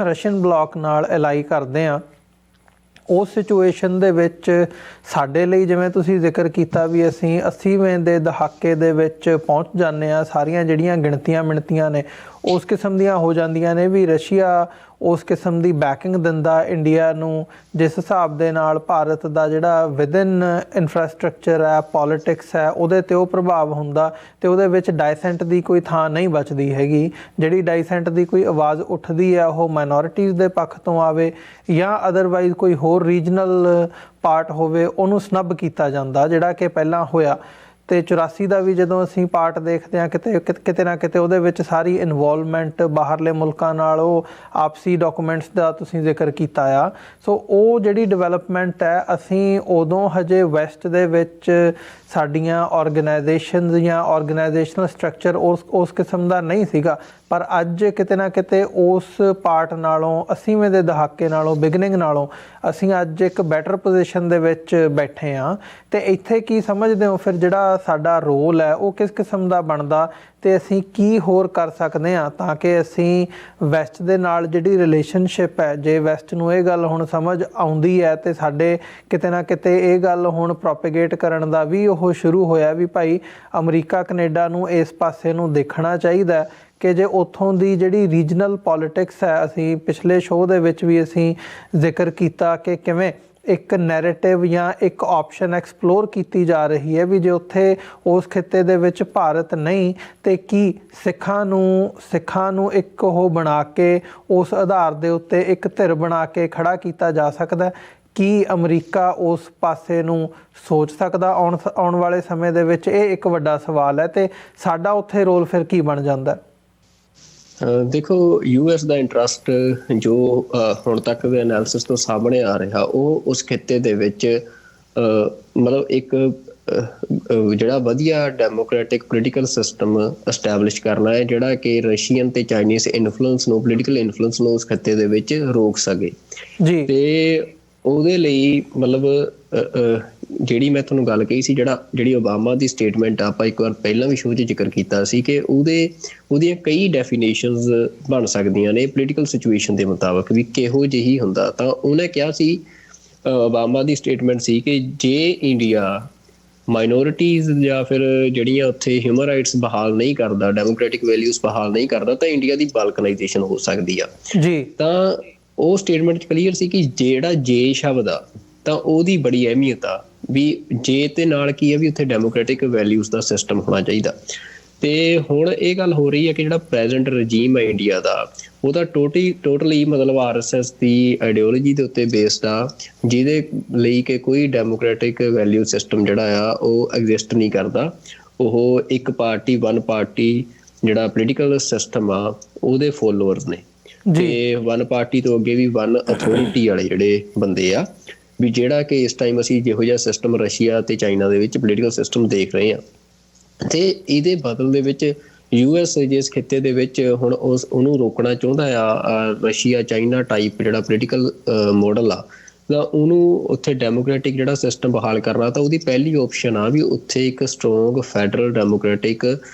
ਰਸ਼ੀਅਨ ਬਲਾਕ ਨਾਲ ਅਲਾਈ ਕਰਦੇ ਹਾਂ, ਉਸ ਸਿਚੁਏਸ਼ਨ ਦੇ ਵਿੱਚ ਸਾਡੇ ਲਈ ਜਿਵੇਂ ਤੁਸੀਂ ਜ਼ਿਕਰ ਕੀਤਾ ਵੀ ਅਸੀਂ 80ਵੇਂ ਦੇ ਦਹਾਕੇ ਦੇ ਵਿੱਚ ਪਹੁੰਚ ਜਾਂਦੇ ਹਾਂ, ਸਾਰੀਆਂ ਜਿਹੜੀਆਂ ਗਿਣਤੀਆਂ ਮਿਣਤੀਆਂ ਨੇ ਉਸ ਕਿਸਮ ਦੀਆਂ ਹੋ ਜਾਂਦੀਆਂ ਨੇ ਵੀ ਰਸ਼ੀਆ ਉਸ ਕਿਸਮ ਦੀ ਬੈਕਿੰਗ ਦਿੰਦਾ ਇੰਡੀਆ ਨੂੰ, ਜਿਸ ਹਿਸਾਬ ਦੇ ਨਾਲ ਭਾਰਤ ਦਾ ਜਿਹੜਾ ਵਿਦਨ ਇਨਫਰਾਸਟ੍ਰਕਚਰ ਹੈ, ਪੋਲੀਟਿਕਸ ਹੈ, ਉਹਦੇ 'ਤੇ ਉਹ ਪ੍ਰਭਾਵ ਹੁੰਦਾ ਅਤੇ ਉਹਦੇ ਵਿੱਚ ਡਾਇਸੈਂਟ ਦੀ ਕੋਈ ਥਾਂ ਨਹੀਂ ਬਚਦੀ ਹੈਗੀ। ਜਿਹੜੀ ਡਾਇਸੈਂਟ ਦੀ ਕੋਈ ਆਵਾਜ਼ ਉੱਠਦੀ ਹੈ ਉਹ ਮਾਈਨੋਰਿਟੀਜ਼ ਦੇ ਪੱਖ ਤੋਂ ਆਵੇ ਜਾਂ ਅਦਰਵਾਈਜ਼ ਕੋਈ ਹੋਰ ਰੀਜਨਲ ਪਾਰਟ ਹੋਵੇ, ਉਹਨੂੰ ਸਨੱਬ ਕੀਤਾ ਜਾਂਦਾ, ਜਿਹੜਾ ਕਿ ਪਹਿਲਾਂ ਹੋਇਆ। ਅਤੇ 84 ਦਾ ਵੀ ਜਦੋਂ ਅਸੀਂ ਪਾਰਟ ਦੇਖਦੇ ਹਾਂ, ਕਿਤੇ ਨਾ ਕਿਤੇ ਉਹਦੇ ਵਿੱਚ ਸਾਰੀ ਇਨਵੋਲਵਮੈਂਟ ਬਾਹਰਲੇ ਮੁਲਕਾਂ ਨਾਲ, ਉਹ ਆਪਸੀ ਡਾਕੂਮੈਂਟਸ ਦਾ ਤੁਸੀਂ ਜ਼ਿਕਰ ਕੀਤਾ ਆ। ਸੋ ਉਹ ਜਿਹੜੀ ਡਿਵੈਲਪਮੈਂਟ ਹੈ, ਅਸੀਂ ਉਦੋਂ ਹਜੇ ਵੈਸਟ ਦੇ ਵਿੱਚ ਸਾਡੀਆਂ ਔਰਗਨਾਈਜੇਸ਼ਨਸ ਜਾਂ ਔਰਗਨਾਈਜੇਸ਼ਨਲ ਸਟਰਕਚਰ ਉਸ ਕਿਸਮ ਦਾ ਨਹੀਂ ਸੀਗਾ। ਪਰ ਅੱਜ ਕਿਤੇ ਨਾ ਕਿਤੇ ਉਸ ਪਾਰਟ ਨਾਲੋਂ 80ਵੇਂ ਦੇ ਦਹਾਕੇ ਨਾਲੋਂ, ਬਿਗਨਿੰਗ ਨਾਲੋਂ ਅਸੀਂ ਅੱਜ ਇੱਕ ਬੈਟਰ ਪੋਜੀਸ਼ਨ ਦੇ ਵਿੱਚ ਬੈਠੇ ਹਾਂ। ਅਤੇ ਇੱਥੇ ਕੀ ਸਮਝਦੇ ਹੋ ਫਿਰ ਜਿਹੜਾ ਸਾਡਾ ਰੋਲ ਹੈ ਉਹ ਕਿਸ ਕਿਸਮ ਦਾ ਬਣਦਾ, ਅਤੇ ਅਸੀਂ ਕੀ ਹੋਰ ਕਰ ਸਕਦੇ ਹਾਂ ਤਾਂ ਕਿ ਅਸੀਂ ਵੈਸਟ ਦੇ ਨਾਲ ਜਿਹੜੀ ਰਿਲੇਸ਼ਨਸ਼ਿਪ ਹੈ, ਜੇ ਵੈਸਟ ਨੂੰ ਇਹ ਗੱਲ ਹੁਣ ਸਮਝ ਆਉਂਦੀ ਹੈ ਅਤੇ ਸਾਡੇ ਕਿਤੇ ਨਾ ਕਿਤੇ ਇਹ ਗੱਲ ਹੁਣ ਪ੍ਰੋਪੇਗੇਟ ਕਰਨ ਦਾ ਵੀ ਉਹ ਸ਼ੁਰੂ ਹੋਇਆ ਵੀ ਭਾਈ ਅਮਰੀਕਾ ਕੈਨੇਡਾ ਨੂੰ ਇਸ ਪਾਸੇ ਨੂੰ ਦੇਖਣਾ ਚਾਹੀਦਾ ਕਿ ਜੇ ਉੱਥੋਂ ਦੀ ਜਿਹੜੀ ਰੀਜਨਲ ਪੋਲੀਟਿਕਸ ਹੈ, ਅਸੀਂ ਪਿਛਲੇ ਸ਼ੋਅ ਦੇ ਵਿੱਚ ਵੀ ਅਸੀਂ ਜ਼ਿਕਰ ਕੀਤਾ ਕਿ ਕਿਵੇਂ ਇੱਕ ਨੈਰੇਟਿਵ ਜਾਂ ਇੱਕ ਆਪਸ਼ਨ ਐਕਸਪਲੋਰ ਕੀਤੀ ਜਾ ਰਹੀ ਹੈ ਵੀ ਜੇ ਉੱਥੇ ਉਸ ਖਿੱਤੇ ਦੇ ਵਿੱਚ ਭਾਰਤ ਨਹੀਂ ਤੇ ਕੀ ਸਿੱਖਾਂ ਨੂੰ ਇੱਕ ਉਹ ਬਣਾ ਕੇ ਉਸ ਆਧਾਰ ਦੇ ਉੱਤੇ ਇੱਕ ਧਿਰ ਬਣਾ ਕੇ ਖੜਾ ਕੀਤਾ ਜਾ ਸਕਦਾ। ਕੀ ਅਮਰੀਕਾ ਉਸ ਪਾਸੇ ਨੂੰ ਸੋਚ ਸਕਦਾ ਆਉਣ ਵਾਲੇ ਸਮੇਂ ਦੇ ਵਿੱਚ? ਇਹ ਇੱਕ ਵੱਡਾ ਸਵਾਲ ਹੈ ਅਤੇ ਸਾਡਾ ਉੱਥੇ ਰੋਲ ਫਿਰ ਕੀ ਬਣ ਜਾਂਦਾ? ਦੇਖੋ, US ਦਾ ਇੰਟਰਸਟ ਜੋ ਹੁਣ ਤੱਕ ਦੇ ਐਨਾਲਿਸਿਸ ਤੋਂ ਸਾਹਮਣੇ ਆ ਰਿਹਾ, ਉਹ ਉਸ ਖਿੱਤੇ ਦੇ ਵਿੱਚ ਮਤਲਬ ਇੱਕ ਜਿਹੜਾ ਵਧੀਆ ਡੈਮੋਕ੍ਰੈਟਿਕ ਪੋਲੀਟੀਕਲ ਸਿਸਟਮ ਐਸਟੈਬਲਿਸ਼ ਕਰਨਾ ਹੈ, ਜਿਹੜਾ ਕਿ ਰਸ਼ੀਅਨ ਤੇ ਚਾਈਨੀਜ਼ ਇਨਫਲੂਐਂਸ ਨੂੰ, ਪੋਲੀਟੀਕਲ ਇਨਫਲੂਐਂਸ ਨੂੰ ਉਸ ਖਿੱਤੇ ਦੇ ਵਿੱਚ ਰੋਕ ਸਕੇ। ਜੀ। ਤੇ ਉਹਦੇ ਲਈ ਮਤਲਬ ਜਿਹੜੀ ਮੈਂ ਤੁਹਾਨੂੰ ਗੱਲ ਕਹੀ ਸੀ, ਜਿਹੜੀ ਓਬਾਮਾ ਦੀ ਸਟੇਟਮੈਂਟ ਆਪਾਂ ਇੱਕ ਵਾਰ ਪਹਿਲਾਂ ਵੀ ਸ਼ੋਅ 'ਚ ਜ਼ਿਕਰ ਕੀਤਾ ਸੀ ਕਿ ਉਹਦੀਆਂ ਕਈ ਡੈਫੀਨੇਸ਼ਨਸ ਬਣ ਸਕਦੀਆਂ ਨੇ ਪੋਲੀਟੀਕਲ ਸਿਚੁਏਸ਼ਨ ਦੇ ਮੁਤਾਬਕ ਵੀ ਕਿਹੋ ਜਿਹੀ ਹੁੰਦਾ। ਤਾਂ ਉਹਨੇ ਕਿਹਾ ਸੀ, ਓਬਾਮਾ ਦੀ ਸਟੇਟਮੈਂਟ ਸੀ ਕਿ ਜੇ ਇੰਡੀਆ ਮਾਈਨੋਰਿਟੀਜ਼ ਜਾਂ ਫਿਰ ਜਿਹੜੀਆਂ ਉੱਥੇ ਹਿਊਮਨ ਰਾਈਟਸ ਬਹਾਲ ਨਹੀਂ ਕਰਦਾ, ਡੈਮੋਕ੍ਰੈਟਿਕ ਵੈਲਿਊਜ਼ ਬਹਾਲ ਨਹੀਂ ਕਰਦਾ, ਤਾਂ ਇੰਡੀਆ ਦੀ ਬਾਲਕਨਾਈਜੇਸ਼ਨ ਹੋ ਸਕਦੀ ਆ। ਜੀ। ਤਾਂ ਉਹ ਸਟੇਟਮੈਂਟ 'ਚ ਕਲੀਅਰ ਸੀ ਕਿ ਜਿਹੜਾ ਜੇ ਸ਼ਬਦ ਆ ਤਾਂ ਉਹਦੀ ਬੜੀ ਅਹਿਮੀਅਤ ਆ ਵੀ ਜੇ ਤੇ ਨਾਲ ਕੀ ਆ ਵੀ ਉੱਥੇ ਡੈਮੋਕ੍ਰੈਟਿਕ ਵੈਲਿਊਜ਼ ਦਾ ਸਿਸਟਮ ਹੋਣਾ ਚਾਹੀਦਾ। ਤੇ ਹੁਣ ਇਹ ਗੱਲ ਹੋ ਰਹੀ ਹੈ ਕਿ ਜਿਹੜਾ ਪ੍ਰੈਜ਼ੈਂਟ ਰਜੀਮ ਹੈ ਇੰਡੀਆ ਦਾ, ਉਹਦਾ ਟੋਟਲੀ ਮਤਲਬ RSS ਦੀ ਆਈਡੀਓਲੋਜੀ ਦੇ ਉੱਤੇ ਬੇਸਡ ਆ, ਜਿਹਦੇ ਲਈ ਕਿ ਕੋਈ ਡੈਮੋਕ੍ਰੈਟਿਕ ਵੈਲਿਊ ਸਿਸਟਮ ਜਿਹੜਾ ਆ ਉਹ ਐਗਜ਼ਿਸਟ ਨਹੀਂ ਕਰਦਾ। ਉਹ ਇੱਕ ਪਾਰਟੀ, ਵਨ ਪਾਰਟੀ ਜਿਹੜਾ ਪੋਲੀਟੀਕਲ ਸਿਸਟਮ ਆ ਉਹਦੇ ਫੋਲੋਅਰਸ ਨੇ, ਤੇ ਵਨ ਪਾਰਟੀ ਤੋਂ ਅੱਗੇ ਵੀ ਵਨ ਅਥੋਰਿਟੀ ਵਾਲੇ ਜਿਹੜੇ ਬੰਦੇ ਆ, ਵੀ ਜਿਹੜਾ ਕਿ ਇਸ ਟਾਈਮ ਅਸੀਂ ਜਿਹੋ ਜਿਹਾ ਸਿਸਟਮ ਰਸ਼ੀਆ ਤੇ ਚਾਈਨਾ ਦੇ ਵਿੱਚ ਪੋਲੀਟੀਕਲ ਸਿਸਟਮ ਦੇਖ ਰਹੇ ਹਾਂ। ਤੇ ਇਹਦੇ ਬਦਲ ਦੇ ਵਿੱਚ US ਜਿਸ ਖਿੱਤੇ ਦੇ ਵਿੱਚ ਹੁਣ ਉਹਨੂੰ ਰੋਕਣਾ ਚਾਹੁੰਦਾ ਆ, ਰਸ਼ੀਆ ਚਾਈਨਾ ਟਾਈਪ ਜਿਹੜਾ ਪੋਲੀਟੀਕਲ ਮਾਡਲ ਆ, ਤਾਂ ਉਹਨੂੰ ਉੱਥੇ ਡੈਮੋਕ੍ਰੈਟਿਕ ਜਿਹੜਾ ਸਿਸਟਮ ਬਹਾਲ ਕਰਨਾ, ਤਾਂ ਉਹਦੀ ਪਹਿਲੀ ਓਪਸ਼ਨ ਆ ਵੀ ਉੱਥੇ ਇੱਕ strong federal democratic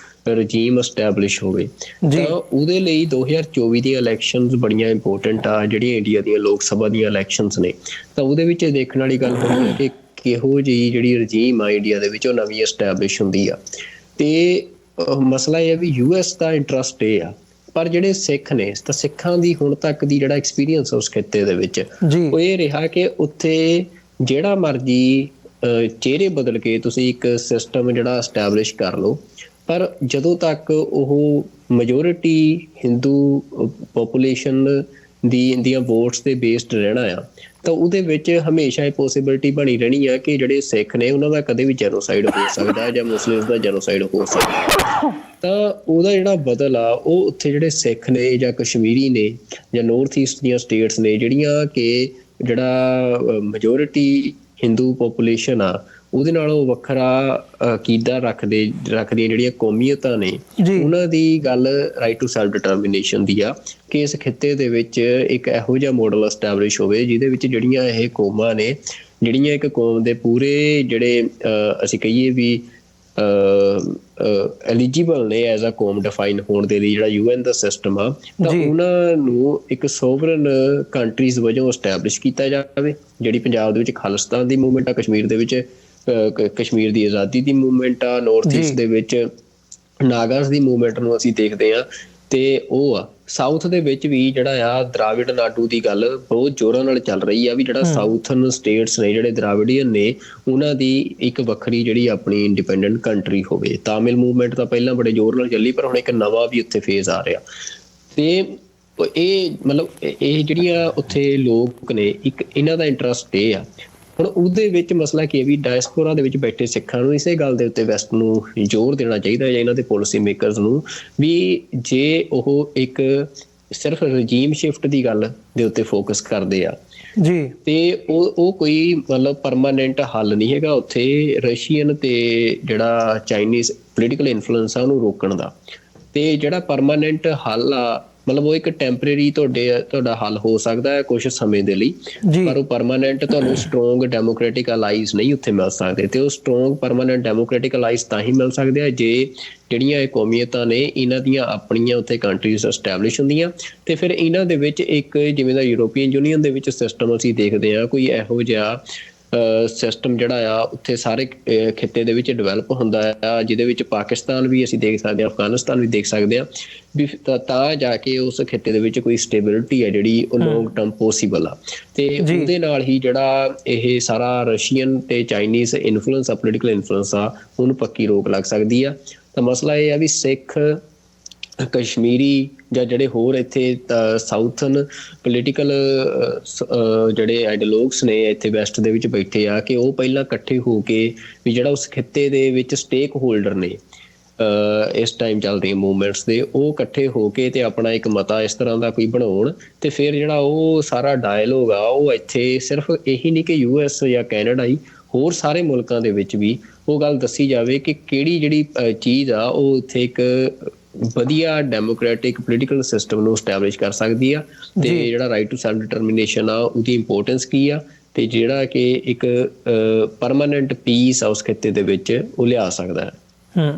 regime establish ਹੋਵੇ। ਤਾਂ ਉਹਦੇ ਲਈ 2024 ਦੀਆਂ ਇਲੈਕਸ਼ਨਸ ਬੜੀਆਂ ਇੰਪੋਰਟੈਂਟ ਆ, ਜਿਹੜੀਆਂ ਇੰਡੀਆ ਦੀਆਂ ਲੋਕ ਸਭਾ ਦੀਆਂ ਇਲੈਕਸ਼ਨਸ ਨੇ। ਤਾਂ ਉਹਦੇ ਵਿੱਚ ਦੇਖਣ ਵਾਲੀ ਗੱਲ ਹੋਣੀ ਹੈ ਕਿ ਕਿਹੋ ਜਿਹੀ ਜਿਹੜੀ ਰਜੀਮ ਆ ਇੰਡੀਆ ਦੇ ਵਿੱਚ ਉਹ ਨਵੀਂ ਐਸਟੈਬਲਿਸ਼ ਹੁੰਦੀ ਆ। ਤੇ ਮਸਲਾ ਇਹ ਹੈ ਵੀ US ਦਾ ਇੰਟਰਸਟ ਇਹ ਆ, ਪਰ ਜਿਹੜੇ ਸਿੱਖ ਨੇ ਤਾਂ ਸਿੱਖਾਂ ਦੀ ਹੁਣ ਤੱਕ ਦੀ ਜਿਹੜਾ ਐਕਸਪੀਰੀਅੰਸ ਉਸ ਖਿੱਤੇ ਦੇ ਵਿੱਚ ਉਹ ਇਹ ਰਿਹਾ ਕਿ ਉੱਥੇ ਜਿਹੜਾ ਮਰਜ਼ੀ ਚਿਹਰੇ ਬਦਲ ਕੇ ਤੁਸੀਂ ਇੱਕ ਸਿਸਟਮ ਜਿਹੜਾ ਐਸਟੈਬਲਿਸ਼ ਕਰ ਲਓ, ਪਰ ਜਦੋਂ ਤੱਕ ਉਹ ਮੈਜੋਰਿਟੀ ਹਿੰਦੂ ਪੋਪੂਲੇਸ਼ਨ ਦੀਆਂ ਵੋਟਸ ਤੇ ਬੇਸਡ ਰਹਿਣਾ ਆ, ਤਾਂ ਉਹਦੇ ਵਿੱਚ ਹਮੇਸ਼ਾ ਇਹ ਪੋਸੀਬਿਲਿਟੀ ਬਣੀ ਰਹਿਣੀ ਆ ਕਿ ਜਿਹੜੇ ਸਿੱਖ ਨੇ ਉਹਨਾਂ ਦਾ ਕਦੇ ਵੀ ਜੈਨੋਸਾਈਡ ਹੋ ਸਕਦਾ ਜਾਂ ਮੁਸਲਿਮ ਦਾ ਜੈਨੋਸਾਈਡ ਹੋ ਸਕਦਾ। ਤਾਂ ਉਹਦਾ ਜਿਹੜਾ ਬਦਲ ਆ ਉਹ ਉੱਥੇ ਜਿਹੜੇ ਸਿੱਖ ਨੇ ਜਾਂ ਕਸ਼ਮੀਰੀ ਨੇ ਜਾਂ ਨਾਰਥ ਈਸਟ ਦੀਆਂ ਸਟੇਟਸ ਨੇ, ਜਿਹੜੀਆਂ ਕਿ ਜਿਹੜਾ ਮੈਜੋਰਿਟੀ ਹਿੰਦੂ ਪੋਪੂਲੇਸ਼ਨ ਆ ਉਹਦੇ ਨਾਲੋਂ ਵੱਖਰਾ ਅਕੀਦਾ ਰੱਖਦੀਆਂ ਜਿਹੜੀਆਂ ਕੌਮੀਅਤਾਂ ਨੇ, ਉਹਨਾਂ ਦੀ ਗੱਲ ਰਾਈਟ ਟੂ ਸੈਲਫ ਡਿਟਰਮੀਨੇਸ਼ਨ ਦੀ ਆ ਕਿ ਇਸ ਖਿੱਤੇ ਦੇ ਵਿੱਚ ਇੱਕ ਇਹੋ ਜਿਹਾ ਮਾਡਲ ਐਸਟੈਬਲਿਸ਼ ਹੋਵੇ ਜਿਹਦੇ ਵਿੱਚ ਜਿਹੜੀਆਂ ਇਹ ਕੌਮਾਂ ਨੇ, ਜਿਹੜੀਆਂ ਇੱਕ ਕੌਮ ਦੇ ਪੂਰੇ ਜਿਹੜੇ ਅਸੀਂ ਕਹੀਏ ਵੀ ਐਲੀਜੀਬਲ ਨੇ ਐਜ਼ ਅ ਕੌਮ ਡਿਫਾਈਨ ਹੋਣ ਦੇ ਲਈ ਜਿਹੜਾ UN ਦਾ ਸਿਸਟਮ ਆ, ਤਾਂ ਉਹਨਾਂ ਨੂੰ ਇੱਕ ਸੋਵਰਨ ਕੰਟਰੀਜ਼ ਵਜੋਂ ਐਸਟੈਬਲਿਸ਼ ਕੀਤਾ ਜਾਵੇ। ਜਿਹੜੀ ਪੰਜਾਬ ਦੇ ਵਿੱਚ ਖਾਲਿਸਤਾਨ ਦੀ ਮੂਵਮੈਂਟ ਆ, ਕਸ਼ਮੀਰ ਦੇ ਵਿੱਚ ਕਸ਼ਮੀਰ ਦੀ ਆਜ਼ਾਦੀ ਦੀ ਮੂਵਮੈਂਟ ਆ, ਨਾਰਥ ਈਸਟ ਦੇ ਵਿੱਚ ਨਾਗਾਸ ਦੀ ਮੂਵਮੈਂਟ ਨੂੰ ਅਸੀਂ ਦੇਖਦੇ ਹਾਂ, ਤੇ ਉਹ ਆ ਸਾਊਥ ਦੇ ਵਿੱਚ ਵੀ ਜਿਹੜਾ ਆ ਦਰਾਵਿੜ ਨਾਡੂ ਦੀ ਗੱਲ ਬਹੁਤ ਜ਼ੋਰਾਂ ਨਾਲ ਚੱਲ ਰਹੀ ਆ ਵੀ ਜਿਹੜਾ ਸਾਊਥਰਨ ਸਟੇਟਸ ਨੇ ਜਿਹੜੇ ਦਰਾਵਿਡੀਅਨ ਨੇ ਉਹਨਾਂ ਦੀ ਇੱਕ ਵੱਖਰੀ ਜਿਹੜੀ ਆਪਣੀ ਇੰਡੀਪੈਂਡੈਂਟ ਕੰਟਰੀ ਹੋਵੇ। ਤਾਮਿਲ ਮੂਵਮੈਂਟ ਤਾਂ ਪਹਿਲਾਂ ਬੜੇ ਜ਼ੋਰ ਨਾਲ ਚੱਲੀ, ਪਰ ਹੁਣ ਇੱਕ ਨਵਾਂ ਵੀ ਉੱਥੇ ਫੇਜ਼ ਆ ਰਿਹਾ। ਤੇ ਇਹ ਮਤਲਬ ਇਹ ਜਿਹੜੀਆਂ ਉੱਥੇ ਲੋਕ ਨੇ, ਇੱਕ ਇਹਨਾਂ ਦਾ ਇੰਟਰਸਟ ਇਹ ਆ। ਹੁਣ ਉਹਦੇ ਵਿੱਚ ਮਸਲਾ ਕੀ ਹੈ ਵੀ ਡਾਇਸਪੋਰਾ ਦੇ ਵਿੱਚ ਬੈਠੇ ਸਿੱਖਾਂ ਨੂੰ ਇਸੇ ਗੱਲ ਦੇ ਉੱਤੇ ਵੈਸਟ ਨੂੰ ਜ਼ੋਰ ਦੇਣਾ ਚਾਹੀਦਾ ਜਾਂ ਇਹਨਾਂ ਦੇ ਪੋਲਿਸੀ ਮੇਕਰਸ ਨੂੰ ਵੀ ਜੇ ਉਹ ਇੱਕ ਸਿਰਫ ਰਜੀਮ ਸ਼ਿਫਟ ਦੀ ਗੱਲ ਦੇ ਉੱਤੇ ਫੋਕਸ ਕਰਦੇ ਆ ਜੀ ਤੇ ਉਹ ਕੋਈ ਮਤਲਬ ਪਰਮਾਨੈਂਟ ਹੱਲ ਨਹੀਂ ਹੈਗਾ ਉੱਥੇ ਰਸ਼ੀਅਨ ਤੇ ਜਿਹੜਾ ਚਾਈਨੀਜ਼ ਪੋਲੀਟੀਕਲ ਇਨਫਲੂਐਂਸ ਆ ਉਹਨੂੰ ਰੋਕਣ ਦਾ। ਤੇ ਜਿਹੜਾ ਪਰਮਾਨੈਂਟ ਹੱਲ ਆ ਮਤਲਬ ਉਹ ਇੱਕ ਟੈਂਪਰੇਰੀ ਤੁਹਾਡਾ ਹੱਲ ਹੋ ਸਕਦਾ ਹੈ ਕੁਝ ਸਮੇਂ ਦੇ ਲਈ, ਪਰ ਉਹ ਪਰਮਾਨੈਂਟ ਤੁਹਾਨੂੰ ਸਟਰੋਂਗ ਡੈਮੋਕ੍ਰੈਟਿਕ ਅਲਾਈਜ਼ ਨਹੀਂ ਉੱਥੇ ਮਿਲ ਸਕਦੇ। ਤੇ ਉਹ ਸਟਰੋਂਗ ਪਰਮਾਨੈਂਟ ਡੈਮੋਕ੍ਰੈਟਿਕ ਅਲਾਈਜ਼ ਤਾਂ ਹੀ ਮਿਲ ਸਕਦੇ ਆ ਜੇ ਜਿਹੜੀਆਂ ਇਹ ਕੌਮੀਅਤਾਂ ਨੇ ਇਹਨਾਂ ਦੀਆਂ ਆਪਣੀਆਂ ਉੱਥੇ ਕੰਟਰੀਜ਼ ਐਸਟੈਬਲਿਸ਼ ਹੁੰਦੀਆਂ। ਤੇ ਫਿਰ ਇਹਨਾਂ ਦੇ ਵਿੱਚ ਇੱਕ ਜਿਵੇਂ ਦਾ ਯੂਰੋਪੀਅਨ ਯੂਨੀਅਨ ਦੇ ਵਿੱਚ ਸਿਸਟਮ ਅਸੀਂ ਦੇਖਦੇ ਹਾਂ, ਕੋਈ ਇਹੋ ਜਿਹਾ ਸਿਸਟਮ ਜਿਹੜਾ ਆ ਉੱਥੇ ਸਾਰੇ ਖਿੱਤੇ ਦੇ ਵਿੱਚ ਡਿਵੈਲਪ ਹੁੰਦਾ ਆ ਜਿਹਦੇ ਵਿੱਚ ਪਾਕਿਸਤਾਨ ਵੀ ਅਸੀਂ ਦੇਖ ਸਕਦੇ ਹਾਂ, ਅਫਗਾਨਿਸਤਾਨ ਵੀ ਦੇਖ ਸਕਦੇ ਹਾਂ ਵੀ ਤਾਂ ਜਾ ਕੇ ਉਸ ਖਿੱਤੇ ਦੇ ਵਿੱਚ ਕੋਈ ਸਟੇਬਿਲਿਟੀ ਹੈ ਜਿਹੜੀ ਉਹ ਲੌਂਗ ਟਰਮ ਪੋਸੀਬਲ ਆ। ਤੇ ਉਹਦੇ ਨਾਲ ਹੀ ਜਿਹੜਾ ਇਹ ਸਾਰਾ ਰਸ਼ੀਅਨ ਤੇ ਚਾਈਨੀਜ਼ ਇਨਫਲੂਐਂਸ ਆ, ਪੋਲੀਟੀਕਲ ਇਨਫਲੂਐਂਸ ਆ, ਉਹਨੂੰ ਪੱਕੀ ਰੋਕ ਲੱਗ ਸਕਦੀ ਆ। ਤਾਂ ਮਸਲਾ ਇਹ ਆ ਵੀ ਸਿੱਖ, ਕਸ਼ਮੀਰੀ ਜਾਂ ਜਿਹੜੇ ਹੋਰ ਇੱਥੇ ਸਾਊਥਰਨ ਪੋਲੀਟੀਕਲ ਜਿਹੜੇ ਆਈਡੀਓਲੋਗਸ ਨੇ ਇੱਥੇ ਵੈਸਟ ਦੇ ਵਿੱਚ ਬੈਠੇ ਆ ਕਿ ਉਹ ਪਹਿਲਾਂ ਇਕੱਠੇ ਹੋ ਕੇ ਵੀ ਜਿਹੜਾ ਉਸ ਖਿੱਤੇ ਦੇ ਵਿੱਚ ਸਟੇਕ ਹੋਲਡਰ ਨੇ ਇਸ ਟਾਈਮ ਚੱਲ ਰਹੀਆਂ ਮੂਵਮੈਂਟਸ ਦੇ, ਉਹ ਇਕੱਠੇ ਹੋ ਕੇ ਤੇ ਆਪਣਾ ਇੱਕ ਮਤਾ ਇਸ ਤਰ੍ਹਾਂ ਦਾ ਕੋਈ ਬਣਾਉਣ ਤੇ ਫਿਰ ਜਿਹੜਾ ਉਹ ਸਾਰਾ ਡਾਇਲੋਗ ਆ ਉਹ ਇੱਥੇ ਸਿਰਫ ਇਹੀ ਨਹੀਂ ਕਿ US ਜਾਂ ਕੈਨੇਡਾ ਹੀ, ਹੋਰ ਸਾਰੇ ਮੁਲਕਾਂ ਦੇ ਵਿੱਚ ਵੀ ਉਹ ਗੱਲ ਦੱਸੀ ਜਾਵੇ ਕਿ ਕਿਹੜੀ ਜਿਹੜੀ ਚੀਜ਼ ਆ ਉਹ ਉੱਥੇ ਇੱਕ ਵਧੀਆ ਡੈਮੋਕ੍ਰੈਟਿਕ ਪੋਲੀਟੀਕਲ ਸਿਸਟਮ ਨੂੰ ਸਟੈਬਲਿਸ਼ ਕਰ ਸਕਦੀ ਆ ਤੇ ਜਿਹੜਾ ਰਾਈਟ ਟੂ ਸੈਲਫ ਡਿਟਰਮੀਨੇਸ਼ਨ ਆ ਉਹਦੀ ਇੰਪੋਰਟੈਂਸ ਕੀ ਆ ਤੇ ਜਿਹੜਾ ਕਿ ਇੱਕ ਪਰਮਾਨੈਂਟ ਪੀਸ ਆ ਉਸ ਖਿੱਤੇ ਦੇ ਵਿੱਚ ਉਹ ਲਿਆ ਸਕਦਾ ਹੈ।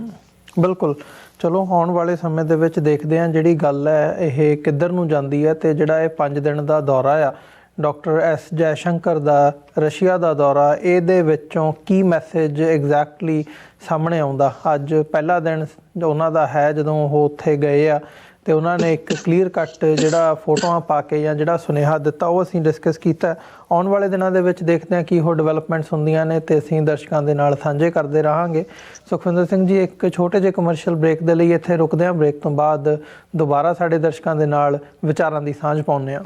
ਬਿਲਕੁਲ। ਚਲੋ ਆਉਣ ਵਾਲੇ ਸਮੇਂ ਦੇ ਵਿੱਚ ਦੇਖਦੇ ਹਾਂ ਜਿਹੜੀ ਗੱਲ ਹੈ ਇਹ ਕਿੱਧਰ ਨੂੰ ਜਾਂਦੀ ਹੈ। ਤੇ ਜਿਹੜਾ ਇਹ 5 ਦਿਨ ਦਾ ਦੌਰਾ ਆ ਡਾਕਟਰ ਐਸ ਜੈਸ਼ੰਕਰ ਦਾ ਰਸ਼ੀਆ ਦਾ ਦੌਰਾ, ਇਹਦੇ ਵਿੱਚੋਂ ਕੀ ਮੈਸੇਜ ਐਗਜ਼ੈਕਟਲੀ ਸਾਹਮਣੇ ਆਉਂਦਾ? ਅੱਜ ਪਹਿਲਾ ਦਿਨ ਉਹਨਾਂ ਦਾ ਹੈ ਜਦੋਂ ਉਹ ਉੱਥੇ ਗਏ ਆ ਤੇ ਉਹਨਾਂ ਨੇ ਇੱਕ ਕਲੀਅਰ ਕੱਟ ਜਿਹੜਾ ਫੋਟੋਆਂ ਪਾ ਕੇ ਜਾਂ ਜਿਹੜਾ ਸੁਨੇਹਾ ਦਿੱਤਾ ਉਹ ਅਸੀਂ ਡਿਸਕਸ ਕੀਤਾ। ਆਉਣ ਵਾਲੇ ਦਿਨਾਂ ਦੇ ਵਿੱਚ ਦੇਖਦੇ ਹਾਂ ਕੀ ਹੋਰ ਡਿਵੈਲਪਮੈਂਟਸ ਹੁੰਦੀਆਂ ਨੇ ਤੇ ਅਸੀਂ ਦਰਸ਼ਕਾਂ ਦੇ ਨਾਲ ਸਾਂਝੇ ਕਰਦੇ ਰਹਾਂਗੇ। ਸੁਖਵਿੰਦਰ ਸਿੰਘ ਜੀ, ਇੱਕ ਛੋਟੇ ਜਿਹੇ ਕਮਰਸ਼ੀਅਲ ਬ੍ਰੇਕ ਦੇ ਲਈ ਇੱਥੇ ਰੁਕਦੇ ਹਾਂ। ਬ੍ਰੇਕ ਤੋਂ ਬਾਅਦ ਦੁਬਾਰਾ ਸਾਡੇ ਦਰਸ਼ਕਾਂ ਦੇ ਨਾਲ ਵਿਚਾਰਾਂ ਦੀ ਸਾਂਝ ਪਾਉਂਦੇ ਹਾਂ।